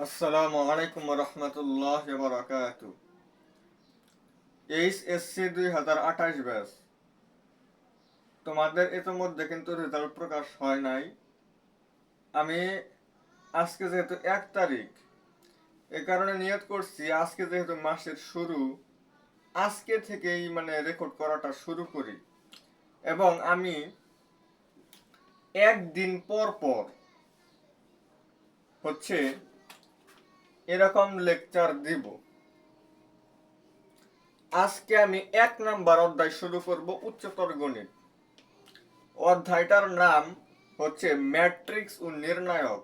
আসসালামু আলাইকুম রহমতুল্লাহ বারাকাতু। এইচএসসি 2028 ব্যাচ, তোমাদের ইতিমধ্যে কিন্তু রেজাল্ট প্রকাশ হয় নাই। আমি আজকে যেহেতু 1 তারিখ, এ কারণে নিয়ত করছি আজকে যেহেতু মাসের শুরু, আজকে থেকেই রেকর্ড করাটা শুরু করি। এবং আমি একদিন পর পর হচ্ছে এরকম লেকচার দিব। আজকে আমি 1 নাম্বার অধ্যায় শুরু করব, উচ্চতর গণিত। অধ্যায়টার নাম হচ্ছে ম্যাট্রিক্স ও নির্ণায়ক।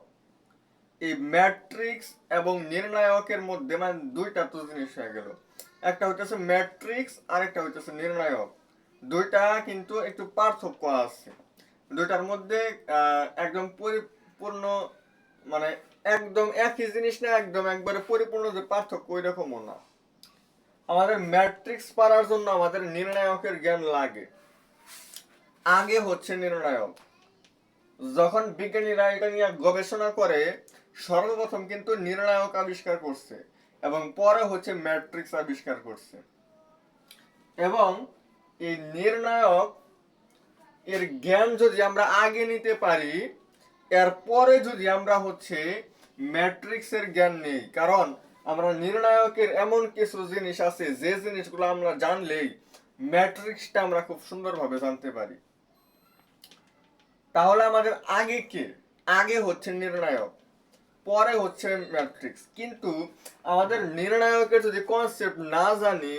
এই ম্যাট্রিক্স এবং নির্ণায়কের মধ্যে দুইটা তো জিনিস হয়ে গেল, একটা হইতেছে ম্যাট্রিক্স আর একটা হইতেছে নির্ণায়ক। দুইটা কিন্তু একটু পার্থক্য আছে। দুইটার মধ্যে একদম পরিপূর্ণ, মানে একদম একই জিনিস না, একদম একবারে পরিপূর্ণ যে পার্থক্য ওই রকমও না। আমাদের ম্যাট্রিক্স পারার জন্য আমাদের নির্ণায়কের জ্ঞান লাগে। আগে হচ্ছে নির্ণায়ক। যখন বিজ্ঞানীরা এটা নিয়ে গবেষণা করে, সর্বপ্রথম কিন্তু নির্ণায়ক আবিষ্কার করছে এবং পরে হচ্ছে ম্যাট্রিক্স আবিষ্কার করছে। এবং এই নির্ণায়ক এর জ্ঞান যদি আমরা আগে নিতে পারি, এরপরে যদি আমরা হচ্ছে ম্যাট্রিক্সের জ্ঞান নেই, কারণ আমরা নির্ণায়কের এমন কিছু জিনিস আছে যে জিনিসগুলো আমরা জানলেই ম্যাট্রিক্সটা আমরা খুব সুন্দরভাবে জানতে পারি। তাহলে আমাদের আগে কে? আগে হচ্ছে নির্ণায়ক, পরে হচ্ছে ম্যাট্রিক্স। কিন্তু আমাদের নির্ণায়কের যদি কনসেপ্ট না জানি,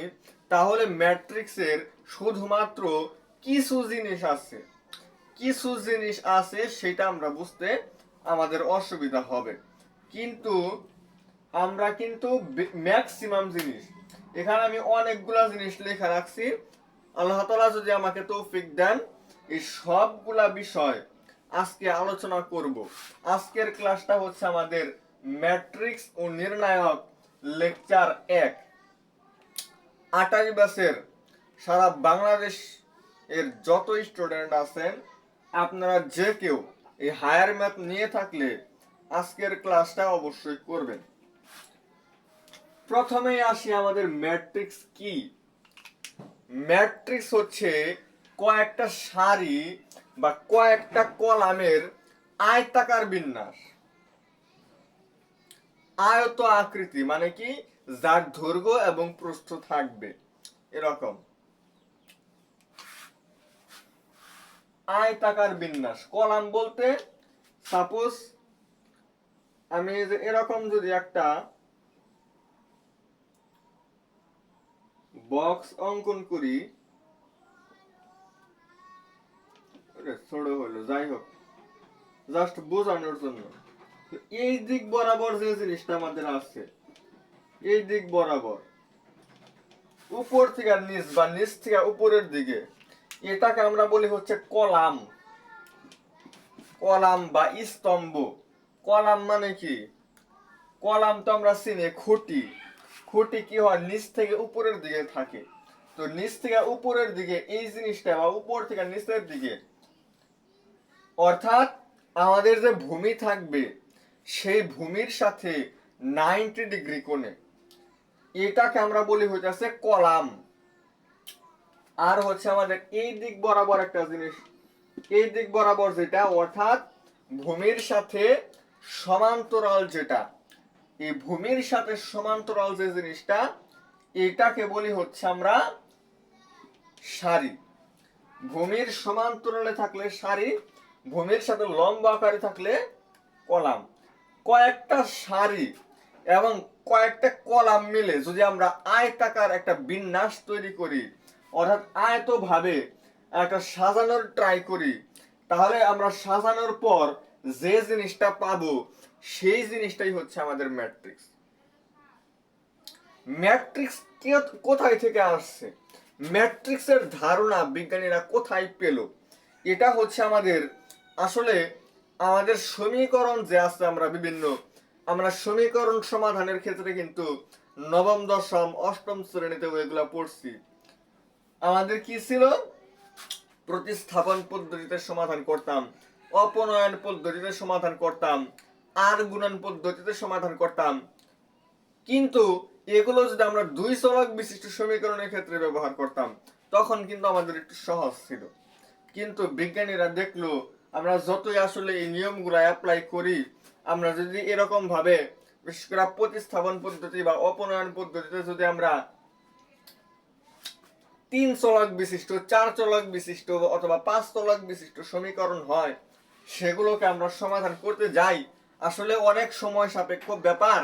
তাহলে ম্যাট্রিক্সের শুধুমাত্র কিছু জিনিস আছে সেটা আমরা বুঝতে আমাদের অসুবিধা হবে। কিন্তু আমরা কিন্তু ম্যাক্সিমাম জিনিস, এখানে আমি অনেকগুলা জিনিস লেখা রাখছি। আল্লাহ তাআলা যদি আমাকে তৌফিক দেন, এই সবগুলা বিষয় আজকে আলোচনা করব। আজকের ক্লাসটা হচ্ছে আমাদের ম্যাট্রিক্স ও নির্ণায়ক লেকচার 1। 28 ব্যাচের সারা বাংলাদেশ এর যত স্টুডেন্ট আছেন, আপনারা যে কেউ এই হায়ার ম্যাথ নিয়ে থাকলে আজকের ক্লাসটা অবশ্যই করবেন। প্রথমেই আসি আমাদের ম্যাট্রিক্স কি। ম্যাট্রিক্স হচ্ছে কয়েকটা সারি বা কয়েকটা কলামের আয়তাকার বিন্যাস। আয়ত আকৃতি মানে কি, যার দৈর্ঘ্য এবং প্রস্থ থাকবে এরকম আয়তাকার বিন্যাস। কলাম বলতে সাপোজ আমি এরকম যদি একটা বক্স অঙ্কন করি, ছোট হলো, যাই হোক, জাস্ট বোঝানোর জন্য। এই দিক বরাবর যে জিনিসটা আমাদের আছে, এই দিক বরাবর উপর থেকে নিচ বা নিচ থেকে উপরের দিকে, এটাকে আমরা বলি হচ্ছে কলাম। কলাম বা স্তম্ভ। কলাম মানে কি? কলাম তো আমরা চিনি খুঁটি। খুঁটি কি হয়, নিচ থেকে উপরের দিকে থাকে। তো নিচ থেকে উপরের দিকে এই জিনিসটা, বা উপর থেকে নিচের দিকে, অর্থাৎ আমাদের যে ভূমি থাকবে সেই ভূমির সাথে 90 ডিগ্রি কোণে, এটাকে আমরা বলি হইতেছে কলাম। আর হচ্ছে আমাদের এই দিক বরাবর একটা জিনিস, এই দিক বরাবর যেটা, অর্থাৎ ভূমির সাথে সমান্তরাল যেটা, এই ভূমির সাথে সমান্তরাল যে জিনিসটা, এটাকে বলি হচ্ছে আমরা সারি। ভূমির সমান্তরালে থাকলে সারি, ভূমির সাথে লম্ব আকারে থাকলে কলাম। কয়েকটা সারি এবং কয়েকটা কলাম মিলে যদি আমরা আয়তাকার একটা বিন্যাস তৈরি করি, অর্থাৎ আয়তভাবে একটা সাজানোর ট্রাই করি, তাহলে আমরা সাজানোর পর যে জিনিসটা পাবো সেই জিনিসটাই হচ্ছে আমাদের ম্যাট্রিক্স। ম্যাট্রিক্স কোথায় থেকে আসছে, ম্যাট্রিক্সের ধারণা বিজ্ঞানীরা কোথায় পেল? এটা হচ্ছে আমাদের, আসলে আমাদের সমীকরণ যে আছে, আমরা সমীকরণ সমাধানের ক্ষেত্রে কিন্তু নবম, দশম, অষ্টম শ্রেণীতে এগুলা পড়ছি। আমাদের কি ছিল? প্রতিস্থাপন পদ্ধতিতে সমাধান করতাম, অপনয়ন পদ্ধতিতে সমাধান করতাম, আর গুণন পদ্ধতিতে সমাধান করতাম, কিন্তু এগুলো যদি আমরা দুই চলক বিশিষ্ট সমীকরণের ক্ষেত্রে ব্যবহার করতাম তখন কিন্তু আমাদের একটু সহজ ছিল। কিন্তু বিজ্ঞানীরা দেখলো আমরা যতই আসলে এই নিয়মগুলো অ্যাপ্লাই করি, আমরা যদি এরকম ভাবে বিশেষ করে প্রতিস্থাপন পদ্ধতি বা অপনয়ন পদ্ধতিতে যদি আমরা 3 চলক বিশিষ্ট, 4 চলক বিশিষ্ট অথবা 5 চলক বিশিষ্ট সমীকরণ হয়, সেগুলোকে আমরা সমাধান করতে যাই, আসলে অনেক সময় সাপেক্ষ ব্যাপার।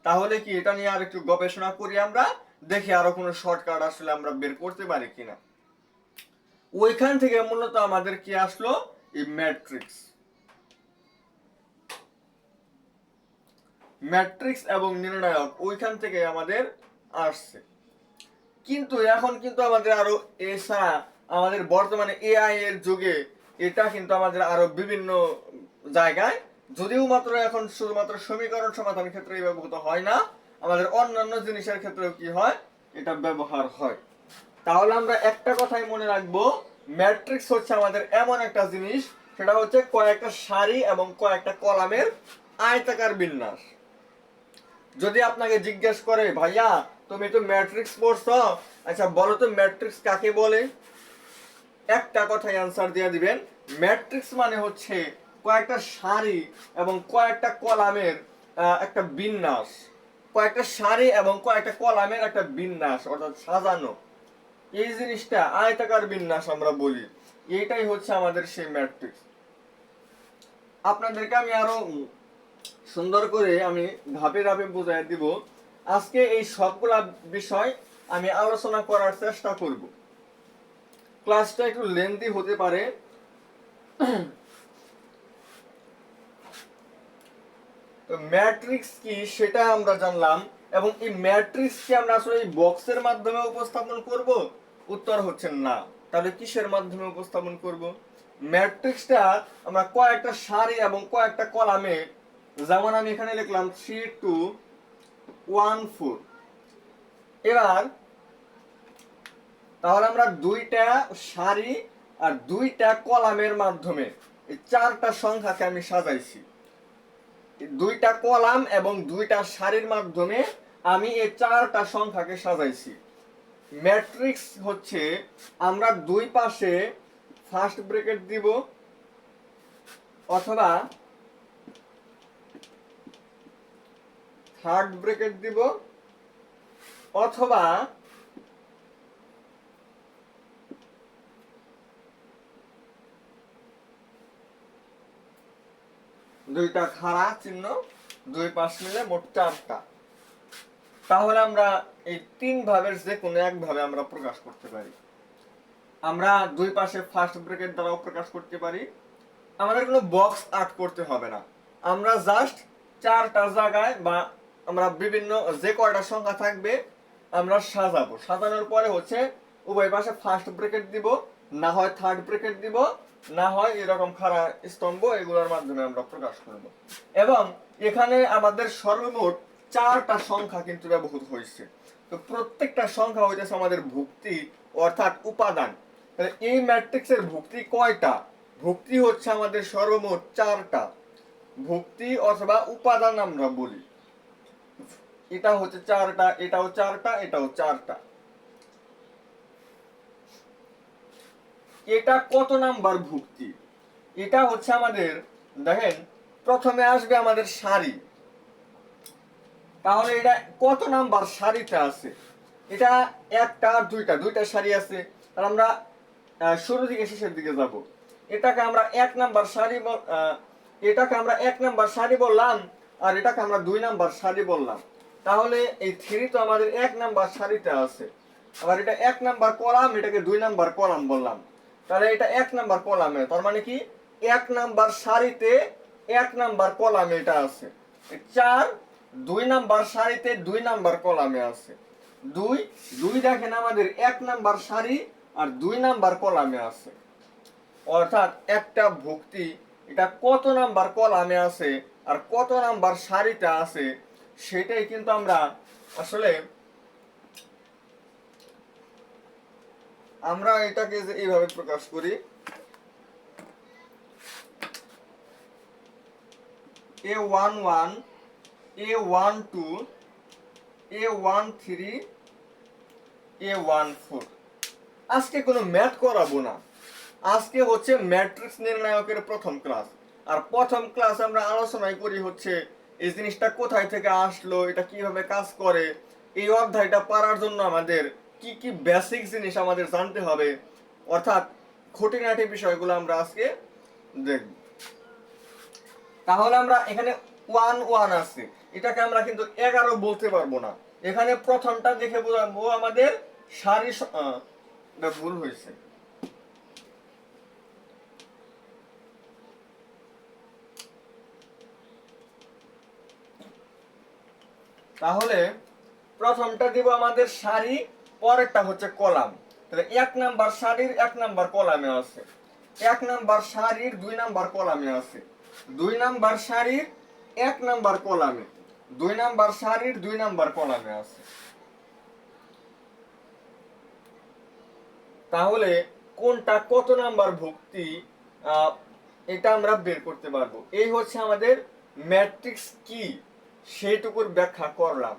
তাহলে কি এটা নিয়ে আর একটু গবেষণা করি, আমরা দেখি আরো কোনো শর্টকাট আসলে আমরা বের করতে পারি কিনা। ওইখান থেকে মূলত আমাদের কি আসলো, এই ম্যাট্রিক্স এবং নির্ণায়ক, ওইখান থেকে আমাদের আসছে। কিন্তু এখন কিন্তু আমাদের আরো এছাড়া আমাদের বর্তমানে এআই এর যুগে এটা কিন্তু আমাদের আরো বিভিন্ন জায়গায়, যদিও মাত্র এখন শুধুমাত্র সমীকরণ সমাধানের ক্ষেত্রে ব্যবহৃত হয় না, আমাদের অন্যান্য জিনিসের ক্ষেত্রেও কি হয়, এটা ব্যবহার হয়। তাহলে আমরা একটা কথাই মনে রাখবো, ম্যাট্রিক্স হচ্ছে আমাদের এমন একটা জিনিস, সেটা হচ্ছে কয়েকটা সারি এবং কয়েকটা কলামের আয়তাকার বিন্যাস। যদি আপনাকে জিজ্ঞেস করে ভাইয়া তুমি তো ম্যাট্রিক্স পড়ছো, আচ্ছা বলো তো ম্যাট্রিক্স কাকে বলে, একটা কথাই অ্যান্সার দিয়ে দিবেন, ম্যাট্রিক্স মানে হচ্ছে কয়েকটা সারি এবং কয়েকটা কলামের একটা বিন্যাস, কয়েকটা সারি এবং কয়েকটা কলামের একটা বিন্যাস, অর্থাৎ সাজানো, এই জিনিসটা আয়তাকার বিন্যাস আমরা বলি, এইটাই হচ্ছে আমাদের সেই ম্যাট্রিক্স। আপনাদেরকে আমি আরো সুন্দর করে আমি ধাপে ধাপে বোঝাই দিব। আজকে এই সবগুলা বিষয় আমি আলোচনা করার চেষ্টা করব, ক্লাসটা একটু লেন্দি হতে পারে। তো ম্যাট্রিক্স কি সেটা আমরা জানলাম, এবং এই ম্যাট্রিক্স কি আমরা আসলে এই বক্সের মাধ্যমে উপস্থাপন করব, উত্তর হচ্ছে না। তাহলে কিসের মাধ্যমে উপস্থাপন করব, ম্যাট্রিক্সটা আমরা কয়েকটা সারি এবং কয়েকটা কলামে, যেমন আমি এখানে লিখলাম 3 2 1 4, এবার তাহলে আমরা দুইটা সারি আর দুইটা কলামের মাধ্যমে এই চারটা সংখ্যাকে আমি সাজাইছি, দুইটা কলাম এবং দুইটা সারির মাধ্যমে আমি এই চারটা সংখ্যাকে সাজাইছি। ম্যাট্রিক্স হচ্ছে আমরা দুই পাশে ফার্স্ট ব্র্যাকেট দিব অথবা থার্ড ব্র্যাকেট দিব অথবা দুইটা খাড়া চিহ্ন, দুই পাশ মিলে মোট চারটা। তাহলে আমরা এই তিন ভাবের যে কোনো এক ভাবে আমরা প্রকাশ করতে পারি। আমরা দুই পাশে ফার্স্ট ব্র্যাকেট দ্বারাও প্রকাশ করতে পারি, আমাদের কোনো বক্স আর্ট করতে হবে না, আমরা জাস্ট চারটা জায়গায় বা আমরা বিভিন্ন যে কয়টা সংখ্যা থাকবে আমরা সাজাবো, সাজানোর পরে হচ্ছে উভয় পাশে ফার্স্ট ব্র্যাকেট দিব, না হয় থার্ড ব্র্যাকেট দিব, না হয় এরকম খাড়া স্তম্ভ, এগুলোর মাধ্যমে আমরা প্রকাশ করব। এবং এখানে আমাদের সর্বমোট চারটা সংখ্যা কিন্তু ব্যবহৃত হয়েছে। তো প্রত্যেকটা সংখ্যা হইতেছে আমাদের ভুক্তি অর্থাৎ উপাদান। তাহলে এই ম্যাট্রিক্সের ভুক্তি কয়টা, ভুক্তি হচ্ছে আমাদের সর্বমোট চারটা, ভুক্তি অথবা উপাদান আমরা বলি। এটা হচ্ছে চারটা, এটাও চারটা, এটাও চারটা। এটা কত নাম্বার ভুক্তি, এটা হচ্ছে আমাদের, দেখেন প্রথমে আসবে আমাদের সারি, তাহলে এটা কত নাম্বার সারিতে আছে, এটা একটা দুইটা, দুইটা সারি আছে, তাহলে আমরা শুরু থেকে শেষের দিকে যাব, এটাকে আমরা এক নাম্বার সারি এটাকে আমরা এক নাম্বার সারি বললাম, আর এটাকে আমরা দুই নাম্বার সারি বললাম। তাহলে এই থ্রি তো আমাদের এক নাম্বার সারিতে আছে, আবার এটা এক নাম্বার কলাম, এটাকে দুই নাম্বার কলাম বললাম, তাহলে এটা এক নাম্বার কলামে, তার মানে কি এক নাম্বার সারিতে এক নাম্বার কলামে এটা আছে। চার দুই নাম্বার সারিতে দুই নাম্বার কলামে আছে। দুই দুই দেখেন আমাদের এক নাম্বার সারি আর দুই নাম্বার কলামে আছে, অর্থাৎ একটা ভুক্তি এটা কত নাম্বার কলামে আছে আর কত নাম্বার সারিতে আছে সেটাই কিন্তু আমরা আসলে আমরা এটাকে যে এইভাবে প্রকাশ করি, A11, A12, A13, A14। আজকে কোনো ম্যাথ করাবো না, আজকে হচ্ছে ম্যাট্রিক্স নির্ণায়কের প্রথম ক্লাস। আর প্রথম ক্লাস আমরা আলোচনায় করি হচ্ছে এই জিনিসটা কোথায় থেকে আসলো, এটা কিভাবে কাজ করে। এই অধ্যায়টা পারার জন্য আমাদের কি কি বেসিক জিনিস আমাদের জানতে হবে, অর্থাৎ খুঁটিনাটি বিষয়গুলো আমরা আজকে দেখব। তাহলে আমরা এখানে 1 1 আছে, এটাকে আমরা কিন্তু 11 বলতে পারবো না। এখানে প্রথমটা দেখে বোঝাবো আমাদের সারি, এটা ভুল হয়েছে। তাহলে প্রথমটা দিব আমাদের সারি, পরেরটা হচ্ছে কলাম। তাহলে 1 নাম্বার সারির 1 নাম্বার কলামে আছে, 1 নাম্বার সারির 2 নাম্বার কলামে আছে, 2 নাম্বার সারির 1 নাম্বার কলামে, 2 নাম্বার সারির 2 নাম্বার কলামে আছে। তাহলে কোনটা কত নাম্বার ভুক্তি, এটা আমরা বের করতে পারবো। এই হচ্ছে আমাদের ম্যাট্রিক্স কি, সেইটুকুর ব্যাখ্যা করলাম।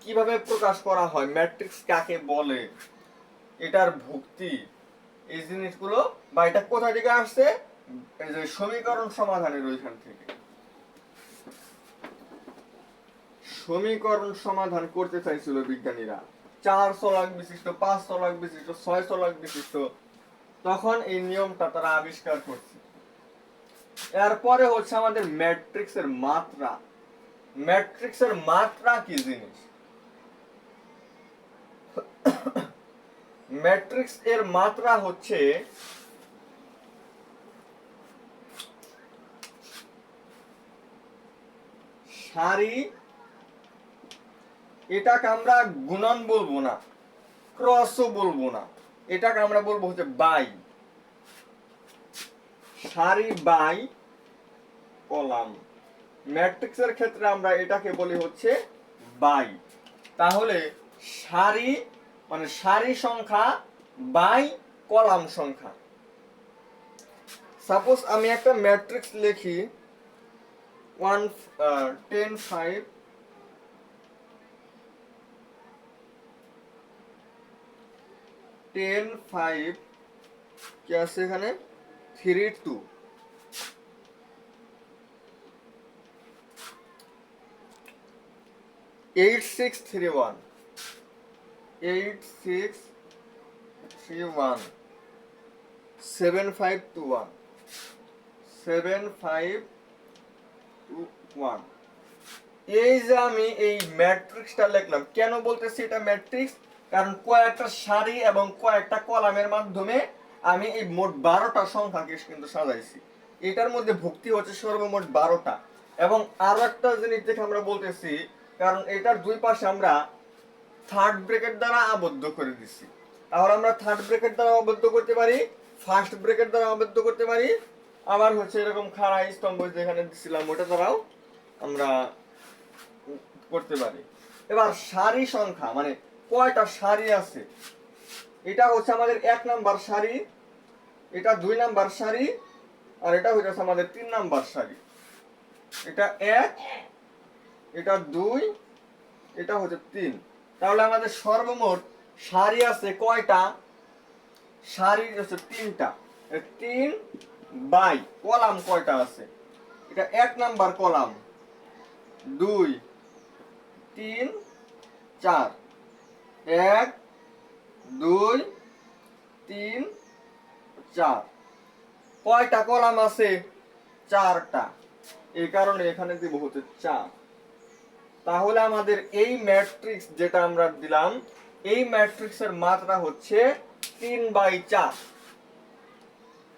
কিভাবে প্রকাশ করা হয়, ম্যাট্রিক্স কাকে বলে, এটার ভুক্তি, এই জিনিসগুলো, বা এটা কোথা থেকে আসছে, এই যে সমীকরণ সমাধানের ওইখান থেকে। সমীকরণ সমাধান করতে চাইছিল বিজ্ঞানীরা 4 চলক বিশিষ্ট, 5 চলক বিশিষ্ট, 6 চলক বিশিষ্ট, তখন এই নিয়মটা তারা আবিষ্কার করছে। এরপরে হচ্ছে আমাদের ম্যাট্রিক্সের মাত্রা। ম্যাট্রিক্সের মাত্রা কি জিনিস? ম্যাট্রিক্স এর মাত্রা হচ্ছে সারি, এটাকে আমরা গুণন বলবো না, ক্রসও বলবো না, এটাকে আমরা বলবো হচ্ছে বাই, সারি বাই কলাম। ম্যাট্রিক্সের ক্ষেত্রে আমরা এটাকে বলি হচ্ছে বাই। তাহলে সারি মানে সারি সংখ্যা বাই কলাম সংখ্যা। সাপোজ আমি একটা ম্যাট্রিক্স লিখি 1 10 5 10 5 কি আছে এখানে 3 2, 8 6 3 1, 8 6 3 1, 7 5 2 1, 7 5 2 1। এই যে আমি এই ম্যাট্রিক্সটা লিখলাম, কেন বলতেছি এটা ম্যাট্রিক্স? কারণ কয়েকটা সারি এবং কয়েকটা কলামের মাধ্যমে আমি এই মোট 12টা সংখ্যাকে কিন্তু সাজাইছি। এটার মধ্যে ভুক্তি হচ্ছে সর্বমোট 12টা। এবং আরো একটা জিনিস দেখে আমরা বলতেছি, কারণ এটার দুই পাশে আমরা থার্ড ব্র্যাকেট দ্বারা আবদ্ধ করে দিচ্ছি। তাহলে আমরা থার্ড ব্র্যাকেট দ্বারা আবদ্ধ করতে পারি, ফার্স্ট ব্র্যাকেট দ্বারা আবদ্ধ করতে পারি, আবার হচ্ছে এরকম খাড়া স্তম্ভ যেখানে দিছিলাম ওটা দ্বারাও আমরা করতে পারি। এবার সারি সংখ্যা মানে কয়টা সারি আছে, এটা হচ্ছে আমাদের 1 নাম্বার সারি, এটা 2 নাম্বার সারি, আর এটা হচ্ছে আমাদের 3 নাম্বার সারি। এটা 1, এটা 2, এটা হচ্ছে 3। তাহলে আমাদের সর্বমোট সারি আছে কয়টা? সারি হচ্ছে 3টা। 3 বাই কলাম কয়টা আছে? এটা 1 নাম্বার কলাম, 2 3 4, 1 2 3 4। কয়টা কলাম আছে? 4টা। এই কারণে এখানে দিব হচ্ছে 4। তাহলে আমাদের এই ম্যাট্রিক্স যেটা আমরা দিলাম, এই ম্যাট্রিক্সের মাত্রা হচ্ছে 3/4।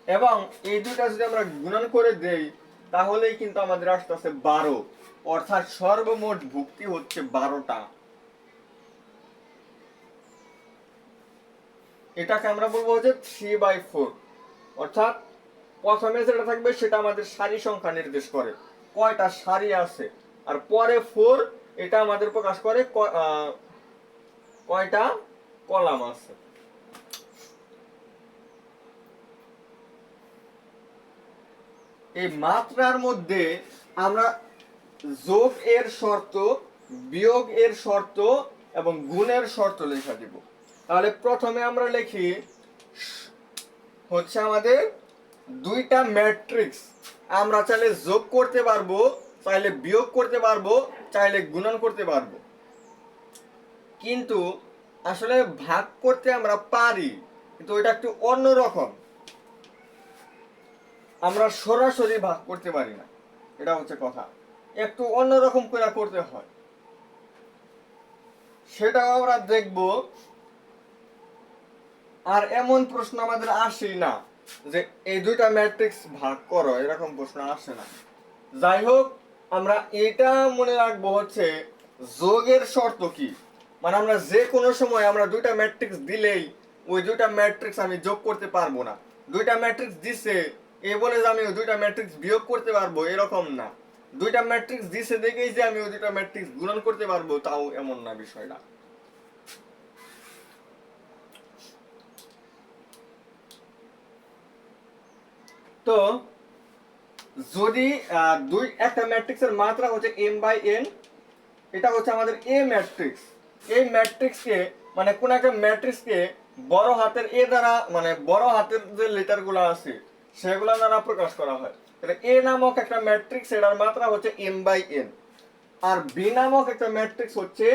এবং এই দুইটা যদি আমরা গুণন করে দেই তাহলেই কিন্তু আমাদের আসতেছে 12, অর্থাৎ সর্বমোট ভুক্তি হচ্ছে 12টা। এটাকে আমরা বলবো হচ্ছে 3/4, অর্থাৎ প্রথমে যেটা থাকবে সেটা আমাদের সারি সংখ্যা নির্দেশ করে কয়টা সারি আছে, আর পরে 4 এটা আমাদের প্রকাশ করে কয়টা কলাম আছে। এই মাত্রার মধ্যে আমরা যোগ এর শর্ত, বিয়োগ এর শর্ত এবং গুণের শর্ত লেখা দিব। তাহলে প্রথমে আমরা লিখি হচ্ছে আমাদের দুইটা ম্যাট্রিক্স আমরা চাইলে যোগ করতে পারবো, চাইলে বিয়োগ করতে পারবো, চাইলে গুণন করতে পারবো, কিন্তু আসলে ভাগ করতে আমরা পারি, কিন্তু এটা একটু অন্যরকম। আমরা সরাসরি ভাগ করতে পারি না, এটা হচ্ছে কথা, একটু অন্যরকম করে করতে হয়, সেটাও আমরা দেখব। আর এমন প্রশ্ন আমাদের আসেই না যে এই দুইটা ম্যাট্রিক্স ভাগ করো, এরকম প্রশ্ন আসে না। যাই হোক, আমরা এটা মনে রাখবো হচ্ছে যোগের শর্ত কি, মানে আমরা যে কোনো সময় আমরা দুইটা ম্যাট্রিক্স দিলেই ওই দুইটা ম্যাট্রিক্স আমি যোগ করতে পারবো না। দুইটা ম্যাট্রিক্স দিছে এ বলে যে আমি ওই দুইটা ম্যাট্রিক্স বিয়োগ করতে পারবো এরকম না। দুইটা ম্যাট্রিক্স দিছে দেখেই যে আমি ওই দুইটা ম্যাট্রিক্স গুণন করতে পারবো তাও এমন না বিষয়টা। তো যদি একটা ম্যাট্রিক্সের মাত্রা হচ্ছে m/n, এটা হচ্ছে আমাদের এ ম্যাট্রিক্স। এই ম্যাট্রিক্সকে মানে কোন একটা ম্যাট্রিক্সকে বড় হাতের এ দ্বারা, মানে বড় হাতের যে লেটারগুলো আছে সেগুলো দ্বারা প্রকাশ করা হয়। তাহলে এ নামক একটা ম্যাট্রিক্স, এটার মাত্রা হচ্ছে m/n। আর বি নামক একটা ম্যাট্রিক্স হচ্ছে,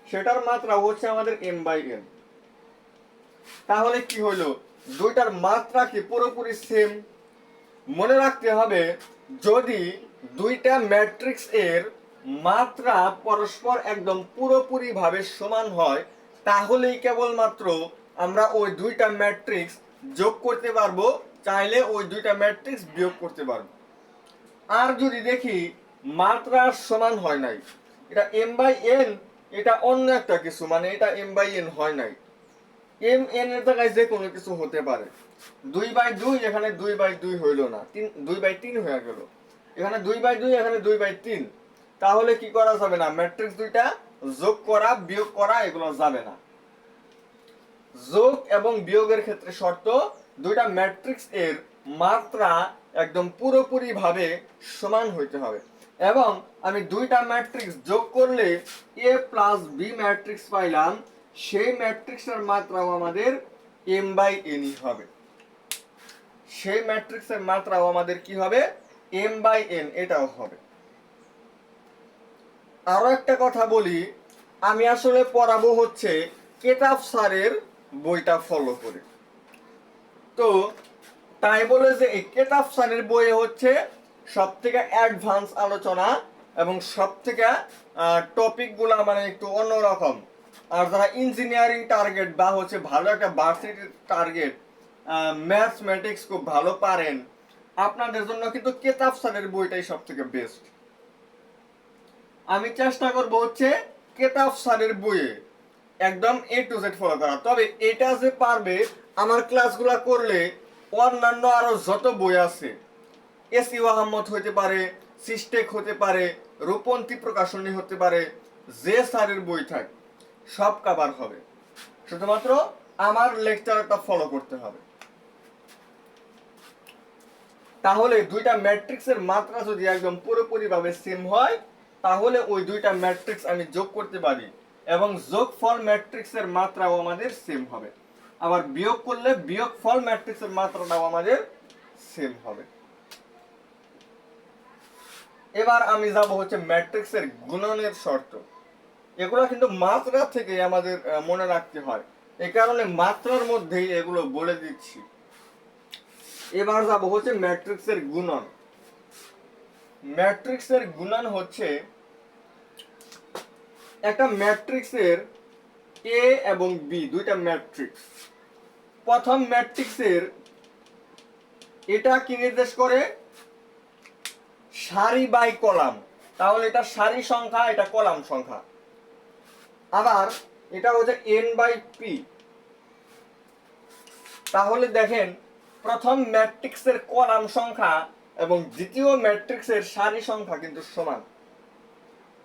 সেটার মাত্রা হচ্ছে আমাদের m/n। তাহলে কি হলো, দুইটার মাত্রা কি পুরোপুরি সেম। মনে রাখতে হবে যদি দুইটা ম্যাট্রিক্স এর মাত্রা পরস্পর একদম পুরোপুরি ভাবে সমান হয় তাহলেই কেবলমাত্র আমরা ওই দুইটা ম্যাট্রিক্স যোগ করতে পারবো, চাইলে ওই দুইটা ম্যাট্রিক্স বিয়োগ করতে পারবো। আর যদি দেখি মাত্রা সমান হয় নাই, এটা m/n, এটা অন্য একটা কিছু, মানে এটা m/n হয় নাই, m/n এর জায়গায় যে কোনো কিছু হতে পারে। 2/2 এখানে 2/2 হইল না, 2/3 হয়ে গেল, এখানে 2/2 এখানে 2/3। তাহলে কি করা যাবে না, ম্যাট্রিক্স দুইটা যোগ করা বিয়োগ করা এগুলো যাবে না। যোগ এবং বিয়োগের ক্ষেত্রে শর্ত দুইটা ম্যাট্রিক্স এর মাত্রা একদম পুরোপুরি ভাবে সমান হইতে হবে। এবং আমি দুইটা ম্যাট্রিক্স যোগ করলে a প্লাস বি ম্যাট্রিক্স পাইলাম, সেই ম্যাট্রিক্সের মাত্রাও আমাদের m/n হবে। সেই ম্যাট্রিক্সের মাত্রাও আমাদের কি হবে, m/n, এটাও হবে। আরো একটা কথা বলি, আমি আসলে পড়াবো হচ্ছে কেতাব স্যারের বইটা ফলো করে। তো তাই বলে যে এই কেতাব স্যারের বইয়ে হচ্ছে সব থেকে অ্যাডভান্স আলোচনা এবং সব থেকে টপিকগুলো মানে একটু অন্যরকম। আর যারা ইঞ্জিনিয়ারিং টার্গেট বা হচ্ছে ভালো একটা ভার্সিটির টার্গেট, ম্যাথমেটিক্স খুব ভালো পারেন, আপনাদের জন্য কিন্তু কেতাব স্যারের বইটাই সব থেকে বেস্ট। আমি চেষ্টা করবো হচ্ছে কেতাব স্যারের বইয়ে একদম A to Z ফলো করা। তবে এটা যে পারবে আমার ক্লাসগুলো করলে অন্যান্য আরো যত বই আছে, এসইউ আহমদ হতে পারে, সিস্টেক হতে পারে, রূপন্তী প্রকাশনী হতে পারে, যে স্যারের বই থাক সব কভার হবে, শুধুমাত্র আমার লেকচারটা ফলো করতে হবে। তাহলে দুইটা ম্যাট্রিক্সের মাত্রা যদি একদম পুরোপুরি ভাবে সেম হয় তাহলে ওই দুইটা ম্যাট্রিক্স আমি যোগ করতে পারি এবং যোগফল ম্যাট্রিক্সের মাত্রাও আমাদের সেম হবে। আবার বিয়োগ করলে বিয়োগফল ম্যাট্রিক্সের মাত্রাটাও আমাদের সেম হবে। এবার আমি যাব হচ্ছে ম্যাট্রিক্সের গুণনের শর্ত। এগুলো কিন্তু মাত্রা থেকে আমাদের মনে রাখতে হয়, এই কারণে মাত্রার মধ্যেই এগুলো বলে দিচ্ছি। এবার যাব হচ্ছে ম্যাট্রিক্সের গুণন। ম্যাট্রিক্সের গুণন হচ্ছে একটা ম্যাট্রিক্সের এ এবং বি দুইটা ম্যাট্রিক্স। প্রথম ম্যাট্রিক্সের এটা কি নির্দেশ করে, সারি বাই কলাম, তাহলে এটা সারি সংখ্যা, এটা কলাম সংখ্যা। আবার এটা হচ্ছে n/p। তাহলে দেখেন প্রথম ম্যাট্রিক্সের কলাম সংখ্যা এবং দ্বিতীয় ম্যাট্রিক্সের সারি সংখ্যা কিন্তু সমান।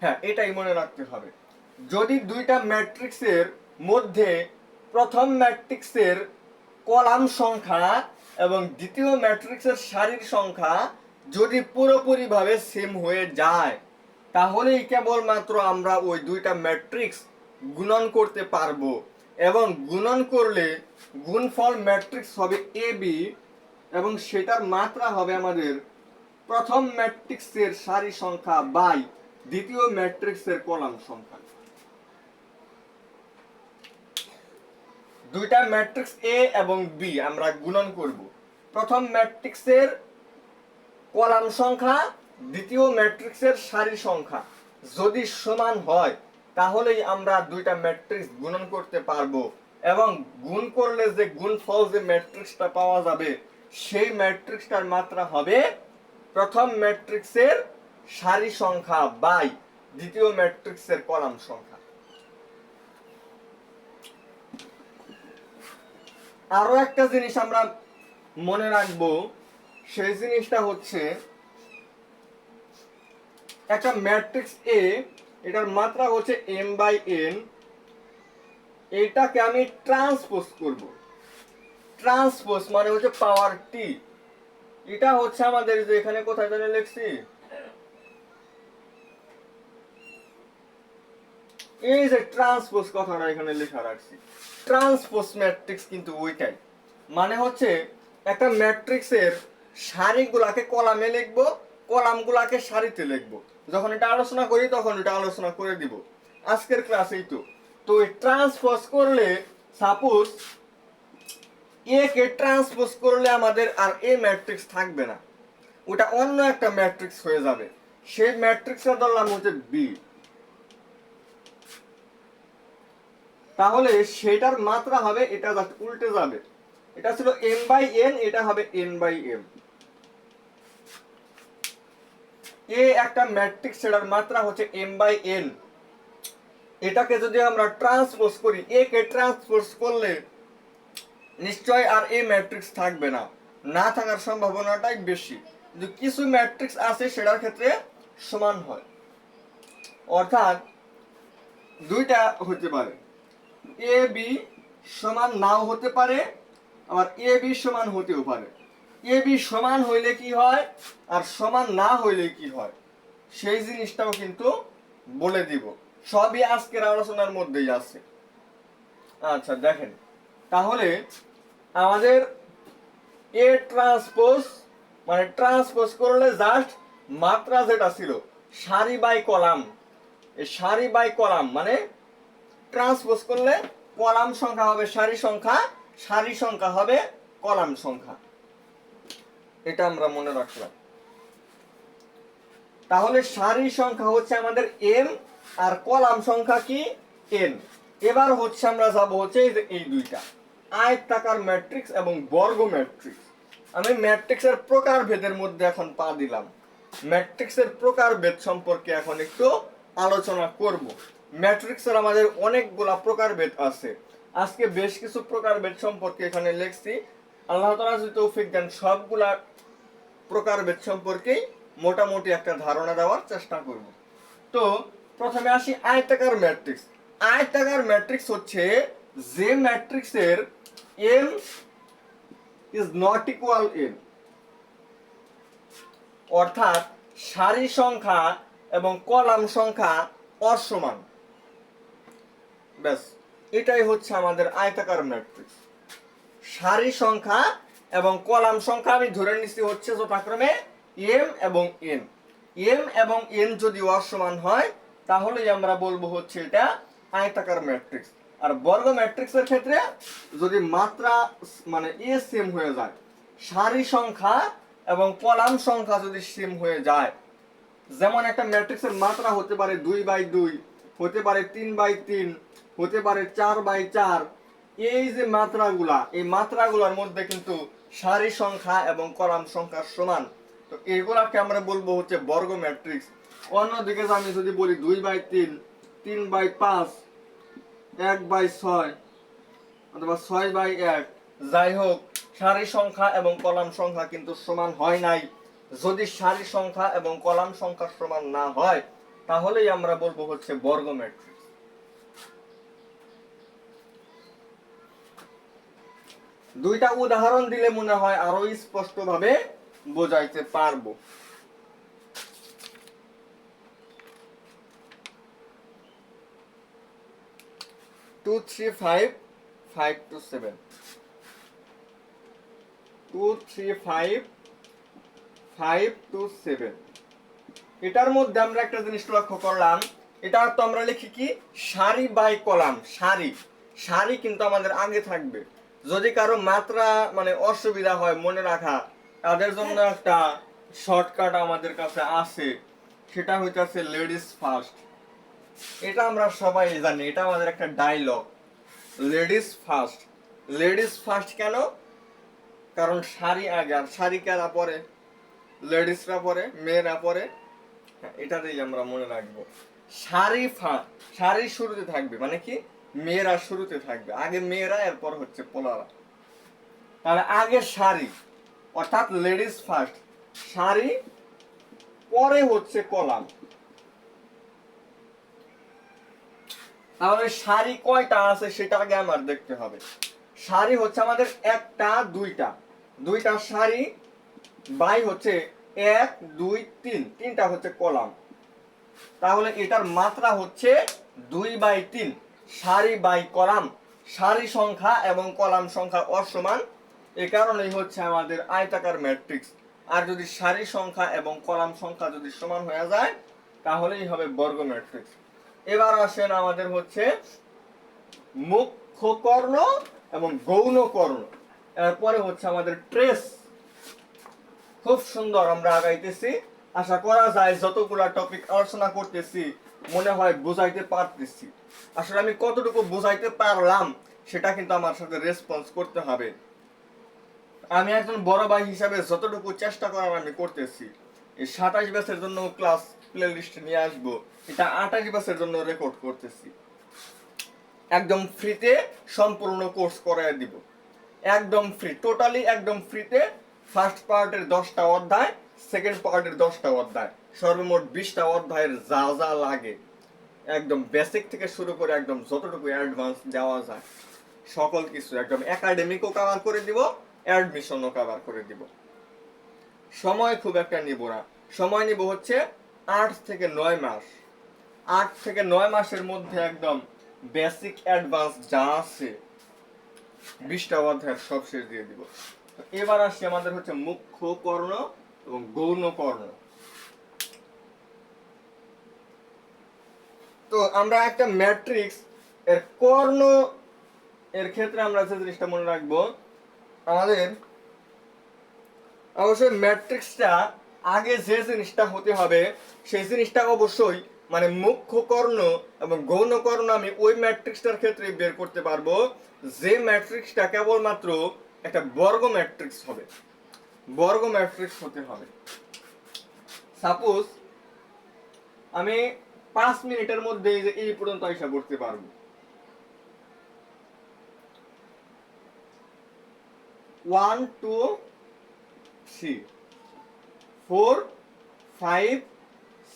হ্যাঁ, এটাই মনে রাখতে হবে। যদি দুইটা ম্যাট্রিক্সের মধ্যে প্রথম ম্যাট্রিক্সের কলাম সংখ্যা এবং দ্বিতীয় ম্যাট্রিক্সের সারির সংখ্যা যদি পুরোপুরি ভাবে সেম হয়ে যায় তাহলেই কেবলমাত্র আমরা ওই দুইটা ম্যাট্রিক্স গুণন করতে পারবো, এবং গুণন করলে গুণফল ম্যাট্রিক্স হবে এ বি, এবং সেটার মাত্রা হবে আমাদের প্রথম ম্যাট্রিক্সের সারি সংখ্যা বাই দ্বিতীয় ম্যাট্রিক্সের কলাম সংখ্যা। দুইটা ম্যাট্রিক্স এ এবং বি আমরা গুণন করব। প্রথম ম্যাট্রিক্সের কলাম সংখ্যা দ্বিতীয় ম্যাট্রিক্সের সারি সংখ্যা যদি সমান হয় তাহলেই আমরা দুইটা ম্যাট্রিক্স গুণন করতে পারবো, এবং গুণ করলে যে গুণফল যে ম্যাট্রিক্সটা পাওয়া যাবে সেই ম্যাট্রিক্সটার মাত্রা হবে প্রথম ম্যাট্রিক্সের সারি সংখ্যা বাই দ্বিতীয় ম্যাট্রিক্সের কলাম সংখ্যা। আরো একটা জিনিস আমরা মনে রাখবো, সেই জিনিসটা হচ্ছে একটা ম্যাট্রিক্স এ, এটার মাত্রা হচ্ছে m বাই n, এটাকে আমি ট্রান্সপোজ করব। ট্রান্সপোজ মানে হচ্ছে পাওয়ার টি। এটা হচ্ছে আমাদের যে এখানে কোথায় জানি লিখছি, এই যে ট্রান্সপোজ কথাটা এখানে লেখা রাখছি, ট্রান্সপোজ ম্যাট্রিক্স কিন্তু ওইটাই। মানে হচ্ছে একটা ম্যাট্রিক্সের সারিগুলাকে কলামে লিখবো, কলামগুলাকে সারিতে লিখবো। যখন এটা আলোচনা করি তখন এটা আলোচনা করে দিব আজকের ক্লাসেই। তো এই ট্রান্সপোজ করলে সাপোজ এ কে ট্রান্সপোজ করলে আমাদের আর এ ম্যাট্রিক্স থাকবে না, ওটা অন্য একটা ম্যাট্রিক্স হয়ে যাবে। সেই ম্যাট্রিক্সের ধরলাম হচ্ছে বি। তাহলে সেটার মাত্রা হবে, এটা জাস্ট উল্টে যাবে, এটা ছিল m বাই n, এটা হবে n বাই m। এ একটা ম্যাট্রিক্স, সেটার মাত্রা হচ্ছে m বাই n। এটাকে যদি আমরা ট্রান্সপোজ করি, এ কে ট্রান্সপোজ করলে নিশ্চয় আর এ ম্যাট্রিক্স থাকবে না, না থাকার সম্ভাবনাটাই বেশি। কিন্তু কিছু ম্যাট্রিক্স আছে সেটার ক্ষেত্রে সমান হয়, অর্থাৎ দুইটা হতে পারে, এ বি সমান নাও হতে পারে, আবার এ বি সমান হতেও পারে। এ বি সমান হইলে কি হয় আর সমান না হইলে কি হয় সেই জিনিসটাও কিন্তু বলে দিব, সবই আজকের আলোচনার মধ্যেই আছে। আচ্ছা দেখেন, তাহলে আমাদের এ ট্রান্সপোজ মানে ট্রান্সপোজ করলে জাস্ট মাত্রা যেটা ছিল সারি বাই কলাম, এই সারি বাই কলাম মানে ট্রান্সপোজ করলে কলাম সংখ্যা হবে সারি সংখ্যা, সারি সংখ্যা হবে কলাম সংখ্যা, এটা আমরা মনে রাখলাম। তাহলে সারি সংখ্যা হচ্ছে আমাদের m আর কলাম সংখ্যা কি n। এবার হচ্ছে আমরা যাব হচ্ছে এই দুইটা আয়তাকার ম্যাট্রিক্স এবং বর্গ ম্যাট্রিক্স। আমি ম্যাট্রিক্সের প্রকারভেদের মধ্যে এখন পা দিলাম, ম্যাট্রিক্সের প্রকারভেদ সম্পর্কে এখন একটু আলোচনা করব। ম্যাট্রিক্সের আমাদের অনেকগুলা প্রকারভেদ আছে, আজকে বেশ কিছু প্রকারভেদ সম্পর্কে এখানে লিখছি। আল্লাহ তাআলা যদি তৌফিক দেন সবগুলা প্রকারভেদ সম্পর্কেই মোটামুটি একটা ধারণা দেওয়ার চেষ্টা করব। তো প্রথমে আসি আয়তাকার ম্যাট্রিক্স। আয়তাকার ম্যাট্রিক্স হচ্ছে যে ম্যাট্রিক্সের m is not equal n, অর্থাৎ সারি সংখ্যা এবং কলাম সংখ্যা অসমান, ব্যাস এটাই হচ্ছে আমাদের আয়তাকার ম্যাট্রিক্স। সারি সংখ্যা এবং কলাম সংখ্যা আমি ধরে নিচ্ছি হচ্ছে যথাক্রমে m এবং n। m এবং n যদি অসমান হয় তাহলেই আমরা বলবো হচ্ছে এটা আয়তাকার ম্যাট্রিক্স। আর বর্গ ম্যাট্রিক্সের ক্ষেত্রে যদি মাত্রা মানে এ সেম হয়ে যায়, সারি সংখ্যা এবং কলাম সংখ্যা যদি সেম হয়ে যায়, যেমন একটা ম্যাট্রিক্সের মাত্রা হতে পারে 2/2, হতে পারে 3/3, হতে পারে 4/4, এই যে মাত্রাগুলা, এই মাত্রাগুলোর মধ্যে কিন্তু সারি সংখ্যা এবং কলাম সংখ্যা সমান, তো এগুলাকে আমরা বলবো হচ্ছে বর্গ ম্যাট্রিক্স। অন্যদিকে আমি যদি বলি 2/3, 3/5, 1/6 অথবা 6/1, যাই হোক সারি সংখ্যা এবং কলাম সংখ্যা কিন্তু সমান হয় নাই। যদি সারি সংখ্যা এবং কলাম সংখ্যা সমান না হয় তাহলেই আমরা বলবো হচ্ছে বর্গ ম্যাট্রিক্স। দুইটা উদাহরণ দিলে মনে হয় আরো স্পষ্টভাবে বোঝাইতে পারবো। Two three five five two seven, 2 3 5 5 2 7। এটার মধ্যে আমরা একটা জিনিস লক্ষ্য করলাম, এটা তো আমরা লিখি কি সারি বাই কলাম, সারি সারি কিন্তু আমাদের আগে থাকবে। যদি কারো মাত্রা মানে অসুবিধা হয় মনে রাখা, তাদের জন্য একটা শর্টকাট আমাদের কাছে আছে, সেটা হইতাছে লেডিস ফার্স্ট। এটা আমরা সবাই জানি, এটা আমাদের একটা dialogue, ladies first. Ladies first কেন? কারণ সারি আগে, আর সারি কারা পরে? লেডিসরা পরে, মেয়েরা পরে। এটাতেই আমরা মনে রাখবো। সারি সারি শুরুতে থাকবে, মানে কি মেয়েরা শুরুতে থাকবে, আগে মেয়েরা এরপর হচ্ছে পোলারা। তাহলে আগে সারি অর্থাৎ লেডিস ফার্স্ট, সারি পরে হচ্ছে কলাম। তাহলে সারি কয়টা আছে সেটা আগে আমার দেখতে হবে। সারি হচ্ছে আমাদের একটা দুইটা সারি বাই হচ্ছে 1 2 3, তিনটা হচ্ছে কলাম। তাহলে এটার মাত্রা হচ্ছে 2/3। সারি বাই কলাম, সারি সংখ্যা এবং কলাম সংখ্যা অসমান, এ কারণেই হচ্ছে আমাদের আয়তাকার ম্যাট্রিক্স। আর যদি সারি সংখ্যা এবং কলাম সংখ্যা যদি সমান হয়ে যায় তাহলেই হবে বর্গ ম্যাট্রিক্স। এবার আসেন আমাদের হচ্ছে মুখ্য কর্ণ এবং গৌণ কর্ণ, এরপরে হচ্ছে আমাদের ট্রেস। খুব সুন্দর আমরা আগাইতেছি, আশা করা যায় যতগুলা টপিক আলোচনা করতেছি মনে হয় বুঝাইতে পারতেছি। আসলে আমি কতটুকু বুঝাইতে পারলাম সেটা কিন্তু আমার সাথে রেসপন্স করতে হবে। আমি একজন বড় ভাই হিসাবে যতটুকু চেষ্টা করার আমি করতেছি। এই 27 ব্যাচের জন্য ক্লাস প্লে লিস্টে নিয়ে আসবো, এটা 28 ব্যাচের জন্য রেকর্ড করতেছি। একদম ফ্রিতে সম্পূর্ণ কোর্স করায় দিব, একদম ফ্রি, টোটালি একদম ফ্রিতে। ফার্স্ট পার্টের 10টা অধ্যায়, সেকেন্ড পার্টের 10টা অধ্যায়, সর্বমোট 20টা অধ্যায়ের যা যা লাগে একদম বেসিক থেকে শুরু করে একদম যতটুকু অ্যাডভান্স দেওয়া যায় সকল কিছু একদম একাডেমিকও কভার করে দিব, অ্যাডমিশনও কভার করে দিব। সময় খুব একটা নিব না, সময় নিব হচ্ছে 8 থেকে 9 মাস। 8 থেকে 9 মাসের মধ্যে একদম বেসিক অ্যাডভান্স যা আছে 20টা অধ্যায় সব শেষ দিয়ে দিব। এবার আসি আমাদের হচ্ছে মুখ্য কর্ণ এবং গৌণ কর্ণ। তো আমরা একটা ম্যাট্রিক্স এর কর্ণ এর ক্ষেত্রে আমরা যে জিনিসটা মনে রাখবো, আমাদের অবশ্যই ম্যাট্রিক্সটা আগে যে জিনিসটা হতে হবে সেই জিনিসটা অবশ্যই মানে মুখ্য কর্ণ এবং গৌণ কর্ণ আমি ওই ম্যাট্রিক্সটার ক্ষেত্রে বের করতে পারবো যে ম্যাট্রিক্সটা কেবলমাত্র একটা বর্গ ম্যাট্রিক্স হবে, বর্গ ম্যাট্রিক্স হতে হবে। সাপোজ আমি 5 মিনিটের মধ্যে এই পর্যন্ত হিসাব করতে পারবো। 1 2 3 4 5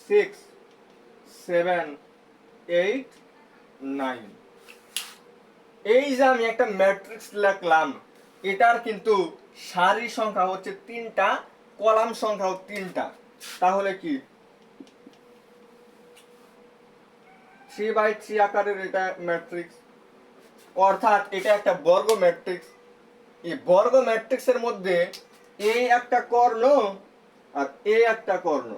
6 7 8 9। এই যে আমি একটা ম্যাট্রিক্স লিখলাম, এটার কিন্তু সারি সংখ্যা হচ্ছে 3টা, কলাম সংখ্যাও 3টা। তাহলে কি 3/3 আকারের এটা ম্যাট্রিক্স, অর্থাৎ এটা একটা বর্গ ম্যাট্রিক্স। এই বর্গ ম্যাট্রিক্সের মধ্যে এই একটা কর্ণ আর এই একটা কর্ণ,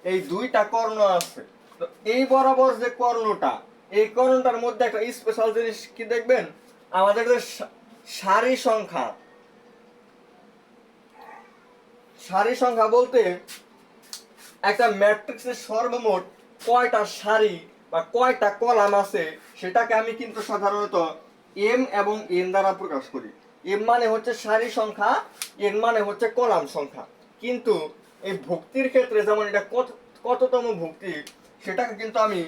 এই দুইটা কর্ণ আছে। তো এই বরাবর যে কর্ণটা, এই কর্ণটার মধ্যে একটা স্পেশাল জিনিস কি দেখবেন, আমাদের যে সারি সংখ্যা, সারি সংখ্যা বলতে একটা ম্যাট্রিক্সের সর্বমোট কয়টা সারি বা কয়টা কলাম আছে সেটাকে আমি কিন্তু সাধারণত এম এবং এন দ্বারা প্রকাশ করি। এম মানে হচ্ছে সারি সংখ্যা, এন মানে হচ্ছে কলাম সংখ্যা। কিন্তু এই ভুক্তির ক্ষেত্রে যেমন এটা কততম ভুক্তি সেটাকে কিন্তু আমি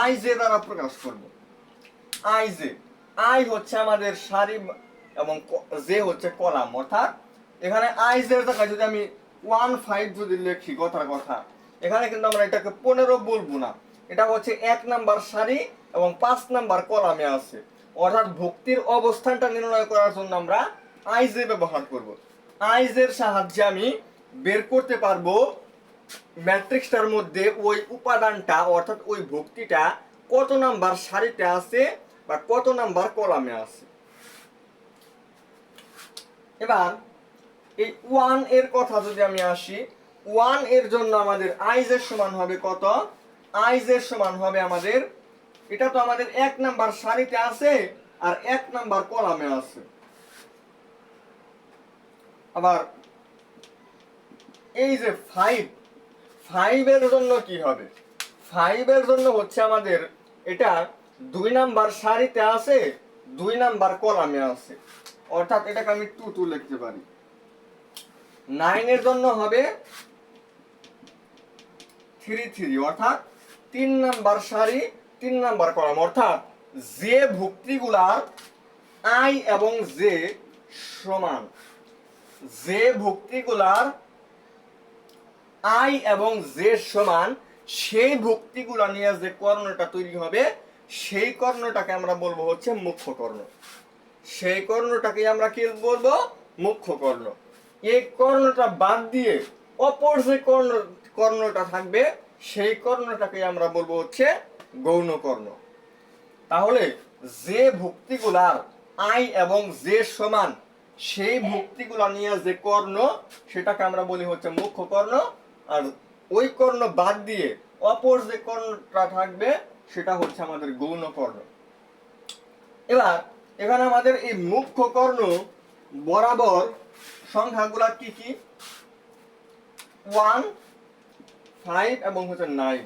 আই জে দ্বারা প্রকাশ করব। আই জে, আই হচ্ছে আমাদের সারি এবং জে হচ্ছে কলাম, অর্থাৎ এখানে আই জে এর জায়গায় যদি আমি 15 যদি লিখি কথার কথা, এখানে কিন্তু আমরা এটাকে 15 বলবো না, এটা হচ্ছে 1 নাম্বার সারি এবং 5 নাম্বার কলামে আছে। অর্থাৎ ভুক্তির অবস্থানটা নির্ণয় করার জন্য আমরা আই জে ব্যবহার করব। আইজ এর সাহায্যে আমি বের করতে পারবো ম্যাট্রিক্সটার মধ্যে ওই উপাদানটা অর্থাৎ ওই ভুক্তিটা কত নাম্বার সারিতে আছে বা কত নাম্বার কলামে আছে। এবার এই 1 এর কথা যদি আমি আসি, 1 এর জন্য আমাদের আইজ এর সমান হবে কত? আইজ এর সমান হবে আমাদের, এটা তো আমাদের 1 নাম্বার সারিতে আছে আর 1 নাম্বার কলামে আছে। আবার এই যে 5 এর জন্য কি হবে? 5 এর জন্য হচ্ছে আমাদের এটা 2 নাম্বার সারিতে আছে, 2 নাম্বার কলামে আছে, অর্থাৎ এটাকে আমি 2 লিখতে পারি। 9 এর জন্য হবে 3 অর্থাৎ 3 নাম্বার সারি 3 নাম্বার কলাম, অর্থাৎ যে ভুক্তিগুলার আই এবং জে সমান, যে ভুক্তিগুলার আই এবং জে সমান সেই ভুক্তিগুলা নিয়ে যে কর্ণটা তৈরি হবে সেই কর্ণটাকে আমরা বলবো হচ্ছে মুখ্য কর্ণ। সেই কর্ণটাকে আমরা কি বলবো? মুখ্য কর্ণ। এই কর্ণটা বাদ দিয়ে অপর যে কর্ণটা থাকবে সেই কর্ণটাকে আমরা বলবো হচ্ছে গৌণ কর্ণ। তাহলে যে ভুক্তিগুলার আই এবং জে সমান সেই ভুক্তিগুলা নিয়ে যে কর্ণ সেটাকে আমরা বলি হচ্ছে মুখ্য কর্ণ, আর ওই কর্ণ বাদ দিয়ে অপর যে কর্ণটা থাকবে সেটা হচ্ছে আমাদের গৌণ কর্ণ। এবার এখানে আমাদের এই মুখ্য কর্ণ বরাবর সংখ্যাগুলা কি কি? 1, 5 এবং হচ্ছে 9।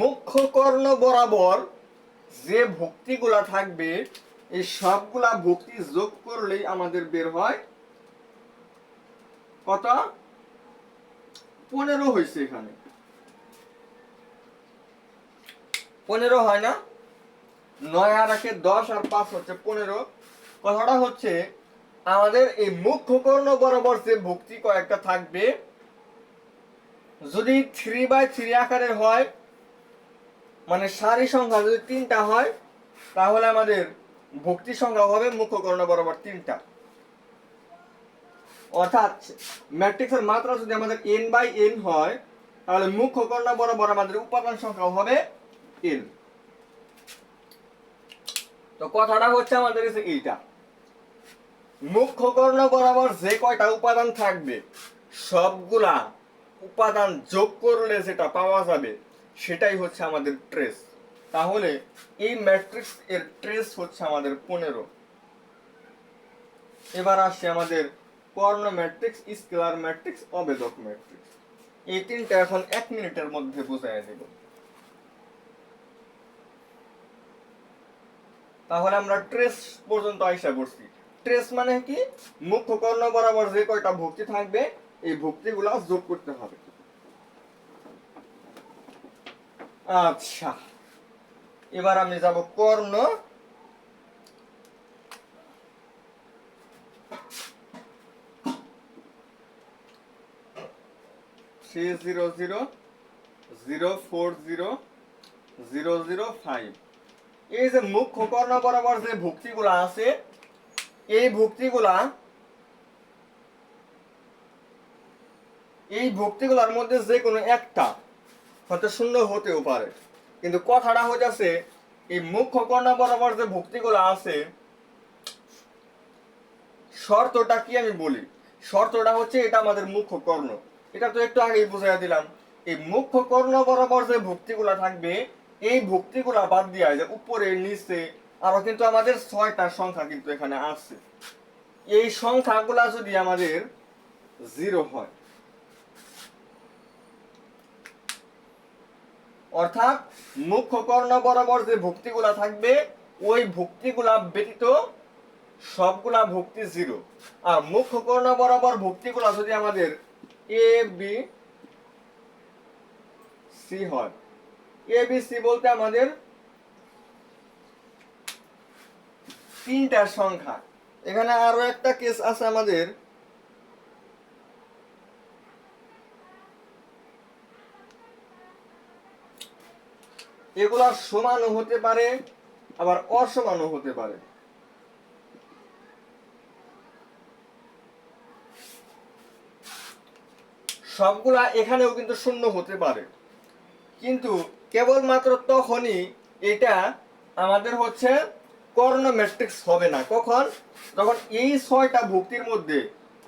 মুখ্য কর্ণ বরাবর যে ভুক্তিগুলা থাকবে এই সবগুলা ভুক্তি যোগ করলেই আমাদের বের হয় কত? 15 হয়েছে। এখানে 15 হয় না? 9 আর 1 10 আর 5 হচ্ছে 15। কথাটা হচ্ছে আমাদের এই মুখ্য কর্ণ বরাবর যে ভুক্তি কয়েকটা থাকবে যদি 3/3 আকারের হয়, মানে সারি সংখ্যা যদি 3টা হয় তাহলে আমাদের ভুক্তি সংখ্যা হবে মুখ্য কর্ণ বরাবর 3টা। অর্থাৎ ম্যাট্রিক্সের মাত্রা যদি আমাদের n/n হয় তাহলে মুখ্য কর্ণ বরাবর আমাদের উপাদান সংখ্যা হবে n। তো কথাটা হচ্ছে আমাদের কাছে এইটা, মুখ্য কর্ণ বরাবর যে কয়টা উপাদান থাকবে সবগুলা উপাদান যোগ করলে যেটা পাওয়া যাবে সেটাই হচ্ছে আমাদের ট্রেস। তাহলে এই ম্যাট্রিক্স এর ট্রেস হচ্ছে আমাদের 15। এবার আসছে আমাদের কর্ণ ম্যাট্রিক্স, স্কেলার ম্যাট্রিক্স, অবেদক ম্যাট্রিক্স। এই তিনটা এখন 1 মিনিটের মধ্যে বোঝায় দেব। তাহলে আমরা ট্রেস পর্যন্ত আইসা পড়ছি। ট্রেস মানে কি? মুখ্য কর্ণ বরাবর যে কয়টা ভুক্তি থাকবে এই ভুক্তিগুলা যোগ করতে হবে। আচ্ছা, এবার আমি যাব কর্ণ। এই যে মুখ্য কর্ণ বরাবর যে ভুক্তিগুলা আছে এই ভুক্তিগুলার মধ্যে যে কোনো একটা হয়তো শূন্য হতেও পারে, কিন্তু কথাটা হচ্ছে এই মুখ্য কর্ণ বরাবর যে ভুক্তিগুলা আছে শর্তটা কি আমি বলি। শর্তটা হচ্ছে এটা আমাদের মুখ্য কর্ণ, এটা তো একটু আগেই বুঝাইয়া দিলাম। এই মুখ্য কর্ণ বরাবর যে ভুক্তিগুলা থাকবে এই ভুক্তিগুলা বাদ দিয়া যে উপরে নিচে আরো কিন্তু আমাদের 6টা সংখ্যা কিন্তু এখানে আছে, এই সংখ্যাগুলা যদি আমাদের 0 হয় অর্থাৎ মুখ্য কর্ণ বরাবর যে ভুক্তিগুলা থাকবে ওই ভুক্তিগুলা ব্যতীত সবগুলা ভুক্তি 0। আর মুখ্য কর্ণ বরাবর ভুক্তিগুলা যদি আমাদের এ বি সি হয়, এ বি সি বলতে আমাদের 3টা সংখ্যা। এখানে আরো একটা কেস আছে আমাদের, এগুলা সমানও হতে পারে আবার অসমানও হতে পারে। সবগুলা এখানেও কিন্তু শূন্য হতে পারে, কিন্তু কেবলমাত্র তখনই এটা আমাদের হচ্ছে কর্ণ ম্যাট্রিক্স হবে না। কখন? যখন এই 6টা ভুক্তির মধ্যে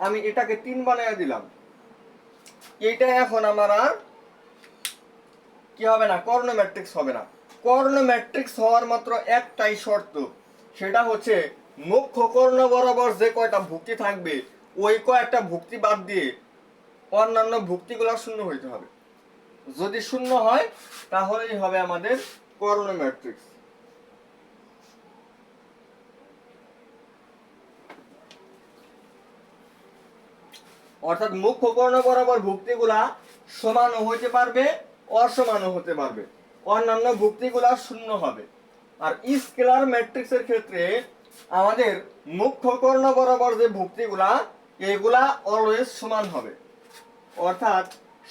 আমি এটাকে 3 বানায় দিলাম, এইটা এখন আমার আর কি হবে না, কর্ণ ম্যাট্রিক্স হবে না। কর্ণ ম্যাট্রিক্স হওয়ার মাত্র একটাই শর্ত, সেটা হচ্ছে মুখ্য কর্ণ বরাবর যে কয়টা ভুক্তি থাকবে ওই কয়েকটা ভুক্তি বাদ দিয়ে অন্যান্য ভুক্তিগুলো শূন্য হইতে হবে। যদি শূন্য হয় তাহলেই হবে আমাদের কর্ণ ম্যাট্রিক্স। অর্থাৎ মুখ্য কর্ণ বরাবর ভুক্তিগুলা সমানও হইতে পারবে, অসমানও হতে পারবে, অন্যান্য ভুক্তিগুলা শূন্য হবে। আর স্কেলার ম্যাট্রিক্সের ক্ষেত্রে আমাদের মুখ্য কর্ণ বরাবর যে ভুক্তিগুলা এগুলা অলওয়েজ সমান হবে, অর্থাৎ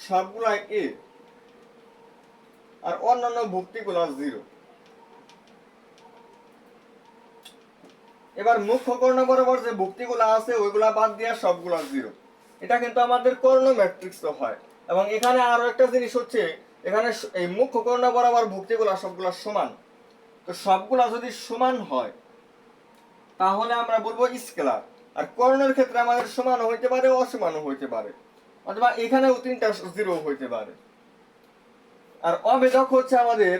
সবগুলা এ আর অন্যান্য ভুক্তিগুলা 0। এবার মুখ্য কর্ণ বরাবর যে ভুক্তিগুলা আছে ওইগুলা বাদ দিয়ে সবগুলা 0। এটা কিন্তু আমাদের কর্ণ ম্যাট্রিক্স হয়। এবং এখানে আরো একটা জিনিস হচ্ছে, এখানে এই মুখ্য কর্ণ বরাবর ভুক্তিগুলা সবগুলা সমান। তো সবগুলা যদি সমান হয় তাহলে আমরা বলবো স্কেলার। আর কর্ণের ক্ষেত্রে আমাদের সমানও হইতে পারে, অসমানও হইতে পারে, অথবা এখানেও 3টা 0 হইতে পারে। আর অভেদক হচ্ছে আমাদের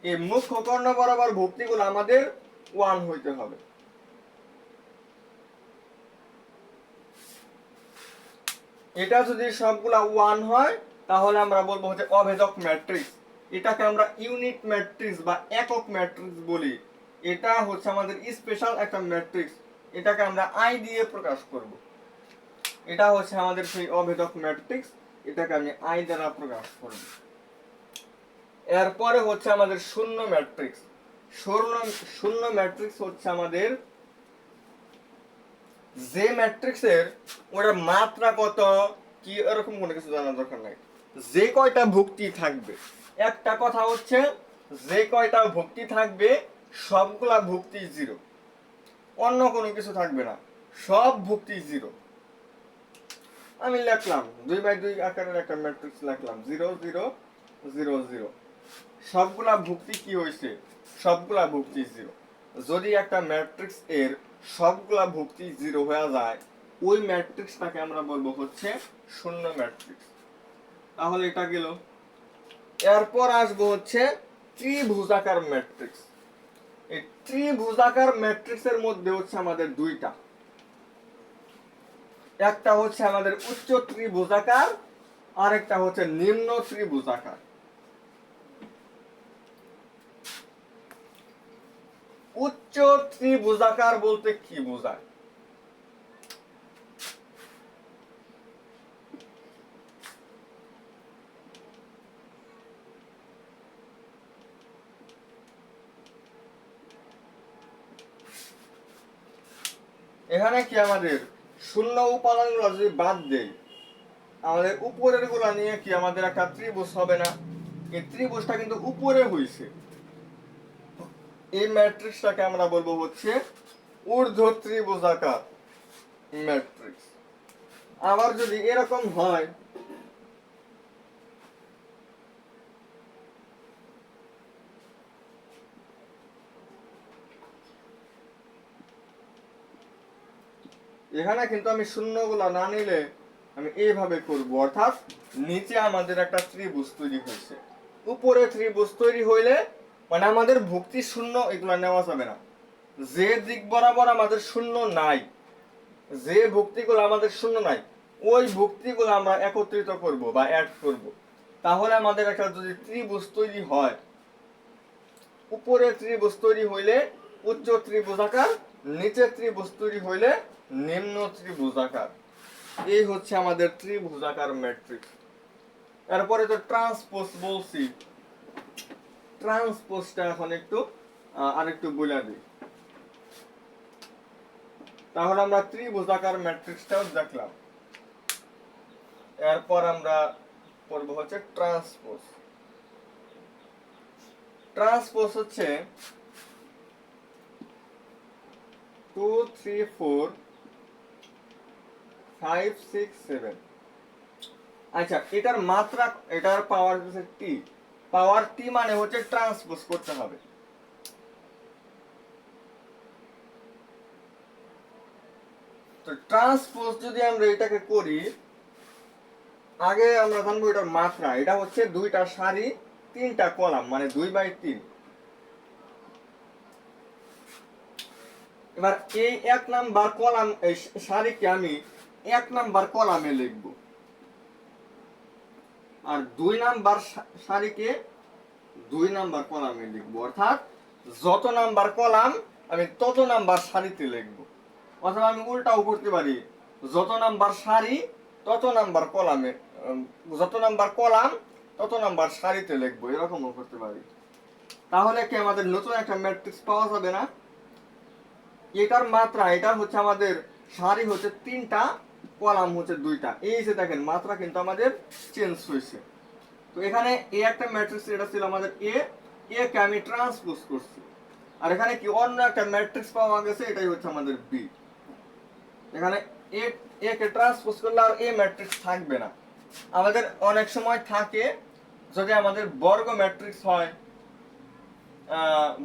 এই মুখ্য কর্ণ বরাবর ভুক্তিগুলো আমাদের 1 হইতে হবে। এটা যদি সবগুলা 1 হয় তাহলে আমরা বলবো হচ্ছে অভেদক ম্যাট্রিক্স। এটাকে আমরা ইউনিট ম্যাট্রিক্স বা একক ম্যাট্রিক্স বলি। এটা হচ্ছে আমাদের স্পেশাল একটা ম্যাট্রিক্স, এটাকে আমরা আই দিয়ে প্রকাশ করব। এটা হচ্ছে আমাদের সেই অভেদক ম্যাট্রিক্স, এটাকে আমি আই দ্বারা প্রকাশ করব। এরপরে হচ্ছে আমাদের শূন্য ম্যাট্রিক্স। শূন্য ম্যাট্রিক্স হচ্ছে আমাদের যে ম্যাট্রিক্সের ওটার মাত্রা কত কি এরকম কোনো কিছু জানার দরকার নাই, যে কয়টা ভুক্তি থাকবে। একটা কথা হচ্ছে যে কয়টা ভুক্তি থাকবে সবগুলা ভুক্তি 0, অন্য কোনো কিছু থাকবে না, সব ভুক্তি 0। আমি লিখলাম 2x2 আকারের একটা ম্যাট্রিক্স লিখলাম 0 0 0 0। সবগুলা ভুক্তি কি হয়েছে? সবগুলা ভুক্তি 0। যদি একটা ম্যাট্রিক্স এর সবগুলা ভুক্তি 0 হয়ে যায় ওই ম্যাট্রিক্সটাকে আমরা বলবো হচ্ছে শূন্য ম্যাট্রিক্স। তাহলে এটা গেল। এরপর আসবো হচ্ছে ত্রিভুজাকার ম্যাট্রিক্স। এই ত্রিভুজাকার ম্যাট্রিক্সের মধ্যে হচ্ছে আমাদের দুইটা, একটা হচ্ছে আমাদের উচ্চ ত্রিভুজাকার আর একটা হচ্ছে নিম্ন ত্রিভুজাকার। উচ্চ ত্রিভুজাকার বলতে কি বোঝায়? এখানে কি আমাদের শূন্য উপাদানগুলো যদি বাদ দেই আমাদের উপরের গুলা নিয়ে কি আমাদের একটা ত্রিভুজ হবে না? এই ত্রিভুজটা কিন্তু উপরে হইছে। এই ম্যাট্রিক্সটাকে আমরা বলবো হচ্ছে ঊর্ধ্ব ত্রিভুজাকার ম্যাট্রিক্স। আবার যদি এরকম হয় এখানে কিন্তু আমি শূন্যগুলা না নিলে আমি এইভাবে করব, অর্থাৎ নিচে আমাদের একটা ত্রিভুজ তৈরি হয়েছে, উপরে ত্রিভুজ তৈরি হইলে মানে আমাদের ভুক্তি শূন্য এগুলা নেওয়া যাবে না। যে দিক বরাবর আমাদের শূন্য নাই, যে ভুক্তিগুলো আমাদের শূন্য নাই ওই ভুক্তিগুলো আমরা একত্রিত করব বা অ্যাড করব। তাহলে আমাদের একটা যদি ত্রিভুজ তৈরি হয়, উপরে ত্রিভুজ তৈরি হইলে উচ্চ ত্রিভুজাকার, নিচে ত্রিভুজ তৈরি হইলে নিম্ন ত্রিভুজাকার। এই হচ্ছে আমাদের ত্রিভুজাকার ম্যাট্রিক্স। তারপরে তো ট্রান্সপোজ বলছি, ট্রান্সপোজটা এখন একটু আরেকটু বলে দিই। তাহলে আমরা ত্রিভুজাকার ম্যাট্রিক্সটাও দেখলাম। এরপর আমরা পড়বো হচ্ছে ট্রান্সপোজ। ট্রান্সপোজ হচ্ছে 2 3 4 5 6 7। আচ্ছা, এটার মাত্রা, এটার পাওয়ার হচ্ছে টি। পাওয়ার টি মানে হচ্ছে ট্রান্সপোজ করতে হবে। তো ট্রান্সপোজ যদি আমরা এটাকে করি, আগে আমরা জানবো এটার মাত্রা। এটা হচ্ছে দুইটা সারি, তিনটা কলাম, মানে 2/3। এবার এই 1 নাম্বার কলাম, এই সারিকে আমি 1 নাম্বার কলামে লিখব, আর 2 নাম্বার সারিকে 2 নাম্বার কলামে লিখব। অর্থাৎ যত নাম্বার কলাম আমি তত নাম্বার সারিতে লিখব। অথবা আমি উল্টাও করতে পারি, যত নাম্বার সারি তত নাম্বার কলামে, যত নাম্বার কলাম তত নাম্বার সারিতে লিখব, এরকমও করতে পারি। তাহলে কি আমাদের নতুন একটা ম্যাট্রিক্স পাওয়া যাবে না? এটার মাত্রা, এটা হচ্ছে আমাদের সারি হচ্ছে 3টা, কলাম হচ্ছে 2টা। এই যে দেখেন মাত্রা কিন্তু আমাদের চেঞ্জ হয়েছে। তো এখানে এ একটা ম্যাট্রিক্স, এটা ছিল আমাদের এ, কে আমি ট্রান্সপোজ করছি। আর এখানে কি অন্য একটা ম্যাট্রিক্স পাওয়া গেছে, এটাই হচ্ছে আমাদের বি। এখানে এ কে ট্রান্সপোজ করলে আর এ ম্যাট্রিক্স থাকবে না। আমাদের অনেক সময় থাকে, যদি আমাদের বর্গ ম্যাট্রিক্স হয়,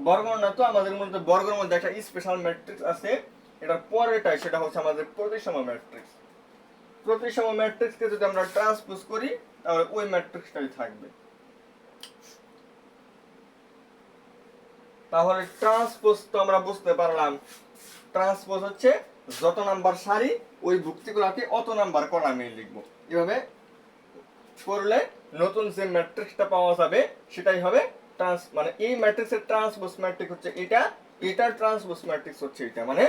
বর্গ না তো, আমাদের মূলত বর্গের মধ্যে একটা স্পেশাল ম্যাট্রিক্স আছে, এটার পরেরটাই, সেটা হচ্ছে আমাদের প্রতিসম ম্যাট্রিক্স। প্রতিসম ম্যাট্রিক্সকে যদি আমরা ট্রান্সপোজ করি, তাহলে ওই ম্যাট্রিক্সটাই থাকবে। তাহলে ট্রান্সপোজ তো আমরা বুঝতে পারলাম, ট্রান্সপোজ হচ্ছে যত নাম্বার সারি ওই ভুক্তিগুলোকে অত নাম্বার কলামে লিখবো। এভাবে করলে নতুন যে ম্যাট্রিক্সটা পাওয়া যাবে সেটাই হবে মানে এই ম্যাট্রিক্সের ট্রান্সপোজ ম্যাট্রিক্স হচ্ছে এটা, এটার ট্রান্সপোজ ম্যাট্রিক্স হচ্ছে এটা, মানে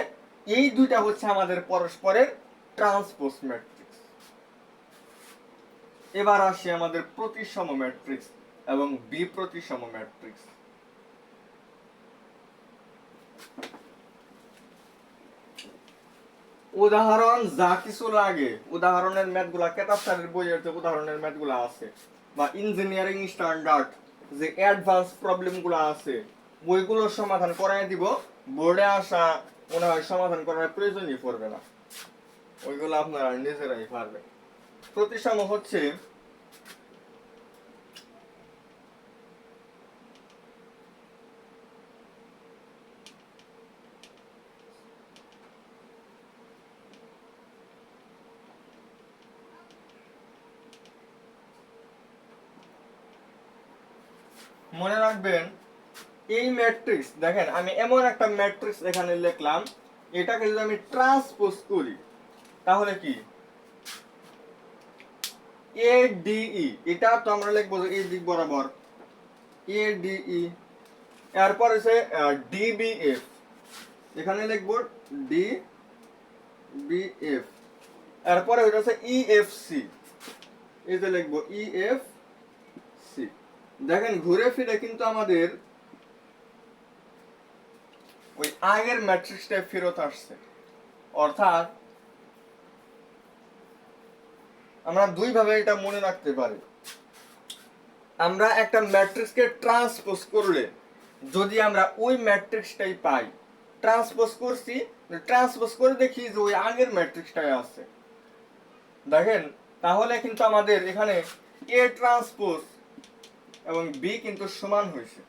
এই দুইটা হচ্ছে আমাদের পরস্পরের ট্রান্সপোজ ম্যাট্রিক্স। এবার আসি আমাদের প্রতিসম ম্যাট্রিক্স এবং বিপ্রতিসম ম্যাট্রিক্স। উদাহরণ যা কিছু লাগে, উদাহরণের ম্যাথগুলা কেতাব স্যারের বইয়ের যে উদাহরণের ম্যাথগুলা আছে, বা ইঞ্জিনিয়ারিং স্ট্যান্ডার্ড যে অ্যাডভান্স প্রবলেমগুলো আছে, বইগুলোর সমাধান করাই দিব। বোর্ডে আসা মনে হয় সমাধান করার প্রয়োজনই পড়বে না, ওইগুলো আপনারা নিজেরাই পারবেন। প্রতিসম হচ্ছে মনে রাখবেন, এই ম্যাট্রিক্স দেখেন, আমি এমন একটা ম্যাট্রিক্স এখানে লিখলাম, এটাকে যদি আমি ট্রান্সপোজ করি তাহলে কি এ ডিই, এটা তো আমরা লিখবো এই দিক বরাবর এ ডিই, এরপর হচ্ছে ডিবিএফ, এখানে লিখবো ডিবিএফ, এরপরে ওইটা হচ্ছে ইএফসি, এই যে লিখবো ইএফসি। দেখেন ঘুরে ফিরে কিন্তু আমাদের ওই আগের ম্যাট্রিক্সটা ফেরত আসছে। অর্থাৎ আমরা দুই ভাবে এটা মনে রাখতে পারি। আমরা একটা ম্যাট্রিক্সকে ট্রান্সপোজ করলে যদি আমরা ওই ম্যাট্রিক্সটাই পাই, ট্রান্সপোজ করছি, ট্রান্সপোজ করে দেখি যে ওই আগের ম্যাট্রিক্সটাই আছে, দেখেন তাহলে কিন্তু আমাদের এখানে এ ট্রান্সপোজ এবং বি কিন্তু সমান হয়েছে।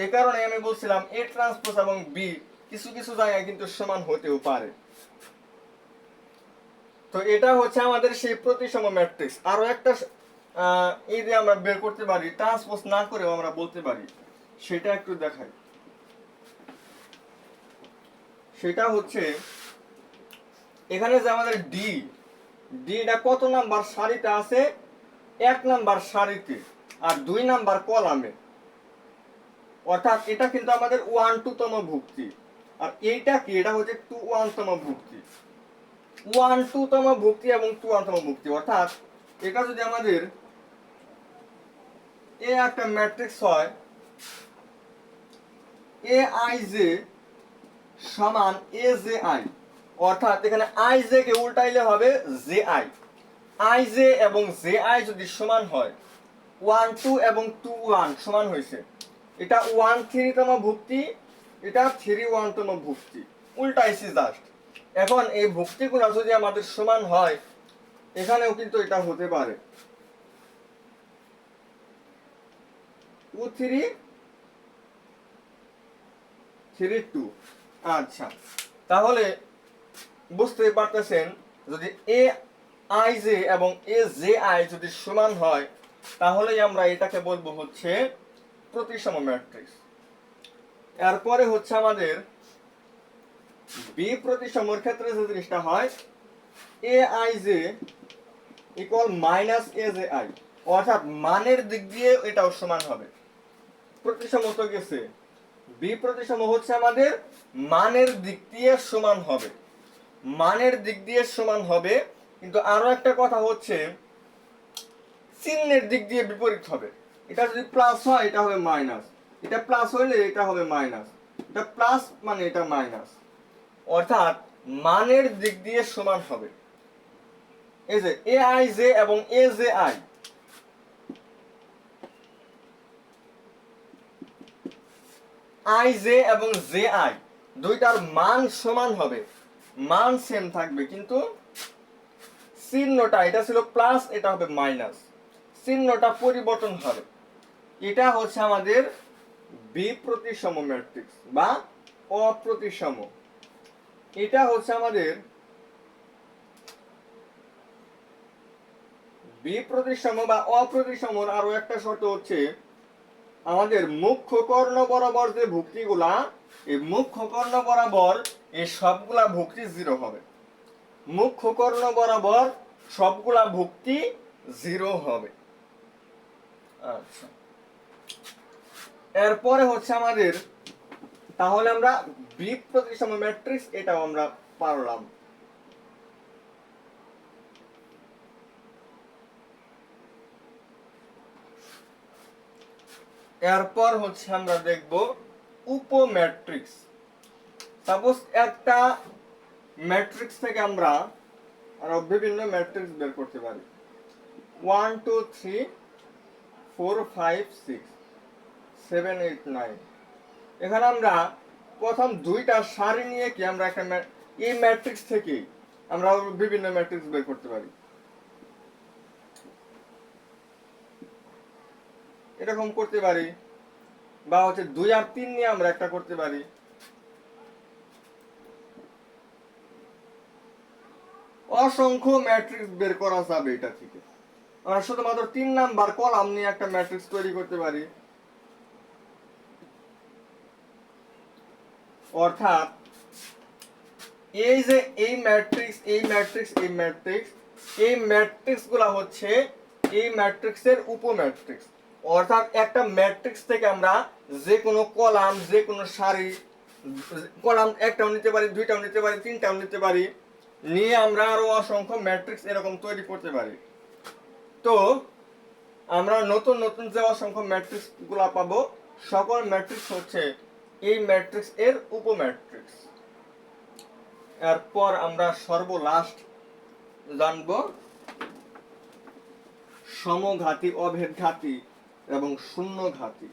এই কারণে আমি বলছিলাম এ ট্রান্সপোজ এবং বি কিছু কিছু জায়গায় কিন্তু সমান হতেও পারে। তো এটা হচ্ছে আমাদের সেই প্রতিসম ম্যাট্রিক্স। আরো একটা এই যে আমরা বের করতে পারি, ট্রান্সপোজ না করেও আমরা বলতে পারি, সেটা একটু দেখাই। সেটা হচ্ছে এখানে যে আমাদের ডি, ডিটা কত নাম্বার সারিতে আছে? 1 নাম্বার সারিতে আর 2 নাম্বার কলামে। অর্থাৎ এটা কিন্তু আমাদের 1-2তম ভুক্তি, আর এইটা কি, এটা হচ্ছে 2-1তম ভুক্তি। 1-2তম ভুক্তি এবং 2-1তম ভুক্তি, অর্থাৎ এটা যদি আমাদের এ একটা ম্যাট্রিক্স হয়, এ আই জে সমান এ জে আই, অর্থাৎ এখানে আই জে কে উল্টাইলে হবে জে আই। আই জে এবং জে আই যদি সমান হয়, 1-2 এবং 2-1 সমান হয়েছে, এটা 1-3তম ভুক্তি, এটা 3-1তম ভুক্তি, উল্টাইছি জাস্ট। এখন এই ভুক্তিগুলো যদি আমাদের সমান হয়, এখানেও কিন্তু এটা হতে পারে 2 3 3 2। আচ্ছা, তাহলে বুঝতেই পারতেছেন যদি এ আই জে এবং এ জে আই যদি সমান হয়, তাহলেই আমরা এটাকে বলবো হচ্ছে প্রতিসম ম্যাট্রিক্স। এরপরে হচ্ছে আমাদের বি প্রতিসমর ক্ষেত্রে যে জিনিসটা হয়, A I J equal minus A J I, অর্থাৎ মানের দিক দিয়ে এটাও সমান হবে। প্রতিসম তো গেছে, বি প্রতিসম হচ্ছে আমাদের মানের দিক দিয়ে সমান হবে, মানের দিক দিয়ে সমান হবে। কিন্তু আরো একটা কথা হচ্ছে চিহ্নের দিক দিয়ে বিপরীত হবে। এটা যদি প্লাস হয় এটা হবে মাইনাস, এটা প্লাস হইলে এটা হবে মাইনাস, এটা প্লাস মানে এটা মাইনাস, অর্থাৎ মানের দিক দিয়ে সমান হবে। এই যে এ আই জে এবং A J I, I J এবং জে আই দুইটার মান সমান হবে, মান সেম থাকবে, কিন্তু চিহ্নটা, এটা ছিল প্লাস এটা হবে মাইনাস, চিহ্নটা পরিবর্তন হবে। এটা হচ্ছে আমাদের বি প্রতিসম ম্যাট্রিক্স বা অপ্রতিসম। এটা হচ্ছে আমাদের বি প্রতিসম বা অপ্রতিসমর আরো একটা শর্ত হচ্ছে আমাদের মুখ্য কর্ণ বরাবর যে ভুক্তিগুলা, এই মুখ্য কর্ণ বরাবর এই সবগুলা ভুক্তি জিরো হবে, মুখ্য কর্ণ বরাবর সবগুলা ভুক্তি জিরো হবে। আচ্ছা, এরপরে হচ্ছে আমাদের, তাহলে আমরা বি প্রতিসম ম্যাট্রিক্স এটাও আমরা পারলাম। এরপর হচ্ছে আমরা দেখব উপ ম্যাট্রিক্স। সাপোজ একটা ম্যাট্রিক্স থেকে আমরা আরো বিভিন্ন ম্যাট্রিক্স বের করতে পারি, 1 2 3 4 5 6 7 8 9। এখানে আমরা প্রথম দুইটা সারি নিয়ে কি আমরা একটা এই ম্যাট্রিক্স থেকে আমরা বিভিন্ন ম্যাট্রিক্স বের করতে পারি। এরকম করতে পারি, বা হচ্ছে 2 আর 3 নিয়ে আমরা একটা করতে পারি। অসংখ্য ম্যাট্রিক্স বের করা যাবে এটা থেকে। আমরা শুধুমাত্র 3 নাম্বার কলাম নিয়ে একটা ম্যাট্রিক্স তৈরি করতে পারি। অর্থাৎ এই যে এই ম্যাট্রিক্স, এই ম্যাট্রিক্স, এই ম্যাট্রিক্স, এই ম্যাট্রিক্স গুলা হচ্ছে এই ম্যাট্রিক্সের উপ ম্যাট্রিক্স। অর্থাৎ একটা ম্যাট্রিক্স থেকে আমরা যে কোনো কলাম, যে কোনো সারি, কলাম একটাও নিতে পারি, দুইটাও নিতে পারি, তিনটাও নিতে পারি, নিয়ে আমরা আরো অসংখ্য ম্যাট্রিক্স এরকম তৈরি করতে পারি। তো আমরা নতুন নতুন যে অসংখ্য ম্যাট্রিক্স গুলা পাবো, সকল ম্যাট্রিক্স হচ্ছে এই ম্যাট্রিক্স এর উপ ম্যাট্রিক্স। এরপর আমরা সর্বলাস্ট জানব সমঘাতী, অভেদঘাতী এবং শূন্যঘাতী।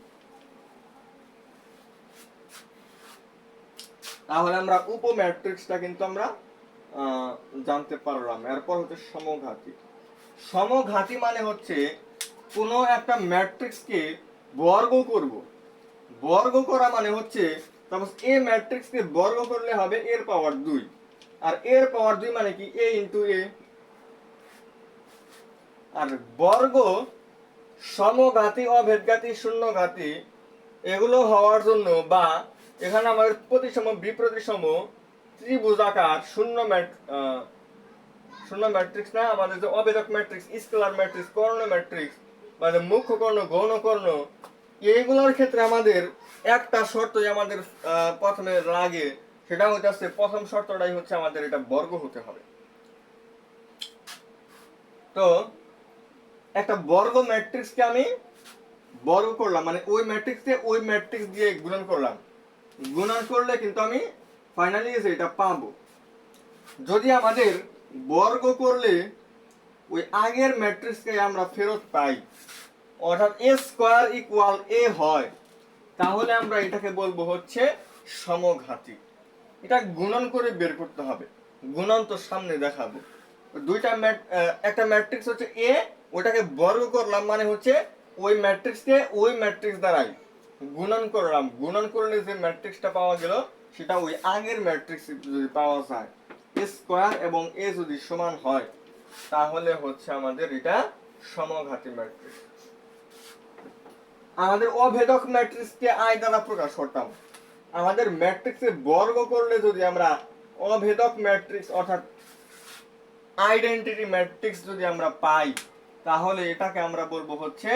তাহলে আমরা উপ ম্যাট্রিক্সটা কিন্তু আমরা জানতে পারলাম। এরপর হচ্ছে সমঘাতী। সমঘাতী মানে হচ্ছে কোনো একটা ম্যাট্রিক্সকে বর্গ করব। বর্গ করা মানে হচ্ছে সাপোজ এ ম্যাট্রিক্সকে বর্গ করলে হবে এর পাওয়ার 2, আর এর পাওয়ার 2 মানে কি এ ইনটু এ। আর বর্গ সমঘাতী, অভেদঘাতী, শূন্যঘাতী এগুলো হওয়ার জন্য, বা এখানে আমাদের প্রতিসম, বিপ্রতিসম, ত্রিভুজাকার, শূন্য ম্যাট্রিক্স না, আমাদের যে অভেদক ম্যাট্রিক্স, স্কেলার ম্যাট্রিক্স, কর্ণ ম্যাট্রিক্স, বা মুখ্য কর্ণ, গৌণ কর্ণ, এইগুলোর ক্ষেত্রে আমাদের একটা শর্তই আমাদের প্রথমে লাগে, সেটা হচ্ছে প্রথম শর্তটাই হচ্ছে আমাদের এটা বর্গ হতে হবে। তো একটা বর্গ ম্যাট্রিক্সকে আমি বর্গ করলাম, মানে ওই ম্যাট্রিক্সকে ওই ম্যাট্রিক্স দিয়ে গুণন করলাম, গুণন করলে কিন্তু আমি ফাইনালি এটা পাবো। যদি আমাদের বর্গ করলে ওই আগের ম্যাট্রিক্সকে আমরা ফেরত পাই, অর্থাৎ এ স্কয়ার ইকুয়াল এ হয়, তাহলে আমরা এটাকে বলবো হচ্ছে সমঘাতী। এটা গুণন করে বের করতে হবে, গুণন তো সামনে দেখাবো। দুইটা একটা ম্যাট্রিক্স হচ্ছে এ, ওটাকে বর্গ করলাম মানে হচ্ছে ওই ম্যাট্রিক্সকে ওই ম্যাট্রিক্স দ্বারাই গুণন করলাম, গুণন করলে যে ম্যাট্রিক্সটা পাওয়া গেল সেটা ওই আগের ম্যাট্রিক্স যদি পাওয়া যায় স্কয়ার এবং এ যদি সমান হয় তাহলে হচ্ছে আমাদের এটা সমঘাতী ম্যাট্রিক্স। আমাদের অভেদক ম্যাট্রিক্সকে আই দ্বারা প্রকাশ করতাম। আমাদের ম্যাট্রিক্সে বর্গ করলে যদি আমরা অভেদক ম্যাট্রিক্স অর্থাৎ আইডেন্টিটি ম্যাট্রিক্স যদি আমরা পাই তাহলে এটাকে আমরা বলবো হচ্ছে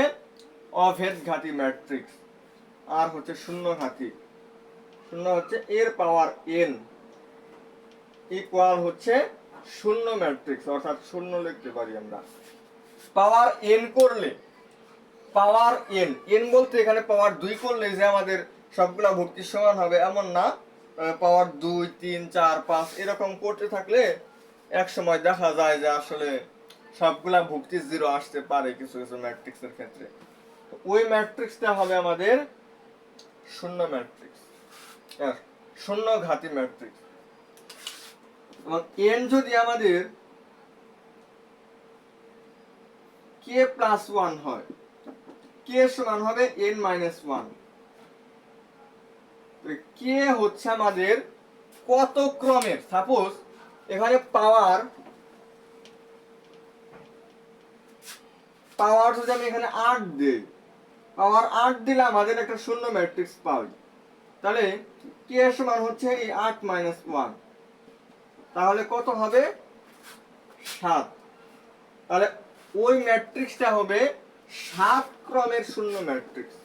অভেদঘাতী ম্যাট্রিক্স। আর হচ্ছে শূন্যঘাতী, শূন্য হচ্ছে এর পাওয়ার এন ইকুয়াল হচ্ছে শূন্য ম্যাট্রিক্স অর্থাৎ শূন্য লিখতে পারি আমরা। পাওয়ার এন করলে, পাওয়ার এন, এন বলতে এখানে পাওয়ার 2 করলে যে আমাদের সবগুলা ভুক্তি সমান হবে এমন না। পাওয়ার 2 3 4 5 এরকম করতে থাকলে এক সময় দেখা যায় যে আসলে সবগুলা ভুক্তি 0 আসতে পারে কিছু কিছু ম্যাট্রিক্সের ক্ষেত্রে। ওই ম্যাট্রিক্সটা হবে আমাদের শূন্য ম্যাট্রিক্স, শূন্য ঘাতী ম্যাট্রিক্স। এবং এন যদি আমাদের কে প্লাস 1 হয়, কে সমান হবে n মাইনাস 1। কে হচ্ছে আমাদের কত ক্রমের, সাপোজ এখানে পাওয়ার যদি আমি এখানে 8 দেই, পাওয়ার 8 দিলে আমাদের একটা শূন্য ম্যাট্রিক্স পাই। তাহলে কে সমান হচ্ছে এই 8 মাইনাস 1, তাহলে কত হবে 7। তাহলে ওই ম্যাট্রিক্সটা হবে 7 ক্রমের শূন্য ম্যাট্রিক্স,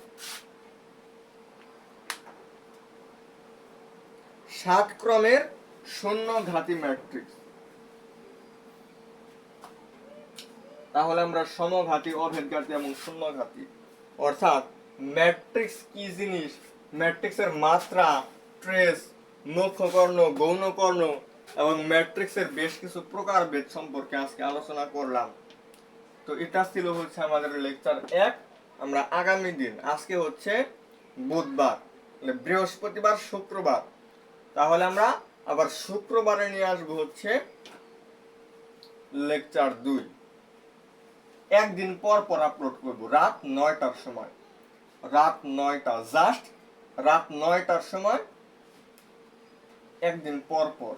7 ক্রমের শূন্য ঘাতী ম্যাট্রিক্স। তাহলে আমরা সমঘাতী, অভেদঘাতী এবং শূন্যঘাতী অর্থাৎ ম্যাট্রিক্স কি জিনিস, ম্যাট্রিক্সের মাত্রা, ট্রেস, মুখ্য কর্ণ, গৌণ কর্ণ এবং ম্যাট্রিক্সের বেশ কিছু প্রকারভেদ সম্পর্কে আজকে আলোচনা করলাম। তো এটা ছিল হচ্ছে আমাদের লেকচার 1। আমরা আগামী দিন, আজকে হচ্ছে বুধবার, বৃহস্পতিবার, শুক্রবার, তাহলে আমরা আবার শুক্রবারে নিয়ে আসবো হচ্ছে লেকচার 2। একদিন পর পর আপলোড করব, রাত 9টার সময়, রাত 9টা, জাস্ট রাত 9টার সময় একদিন পর পর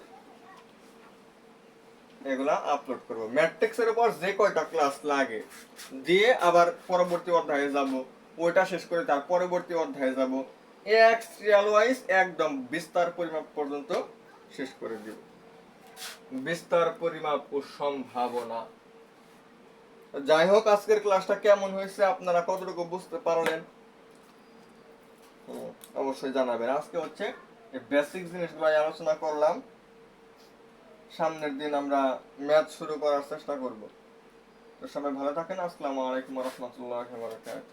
এগুলা আপলোড করব। ম্যাট্রিক্সের উপর যে কয়টা ক্লাস লাগে দিয়ে আবার পরবর্তী অধ্যায়ে যাব, ওইটা শেষ করে তার পরবর্তী অধ্যায়ে যাব, এক্স রিয়াল ওয়াইজ একদম বিস্তার পরিমাপ পর্যন্ত শেষ করে দিব। বিস্তার পরিমাপ ও সম্ভাবনা। যাই হোক, আজকের ক্লাসটা কেমন হয়েছে, আপনারা কতটুকু বুঝতে পারলেন অবশ্যই জানাবেন। আজকে হচ্ছে বেসিক জিনিসগুলো আলোচনা করলাম, সামনের দিন আমরা ম্যাথ শুরু করার চেষ্টা করব। তো সবাই ভালো থাকেন। আসসালামু আলাইকুম ওয়া রাহমাতুল্লাহি ওয়া বারাকাতুহু।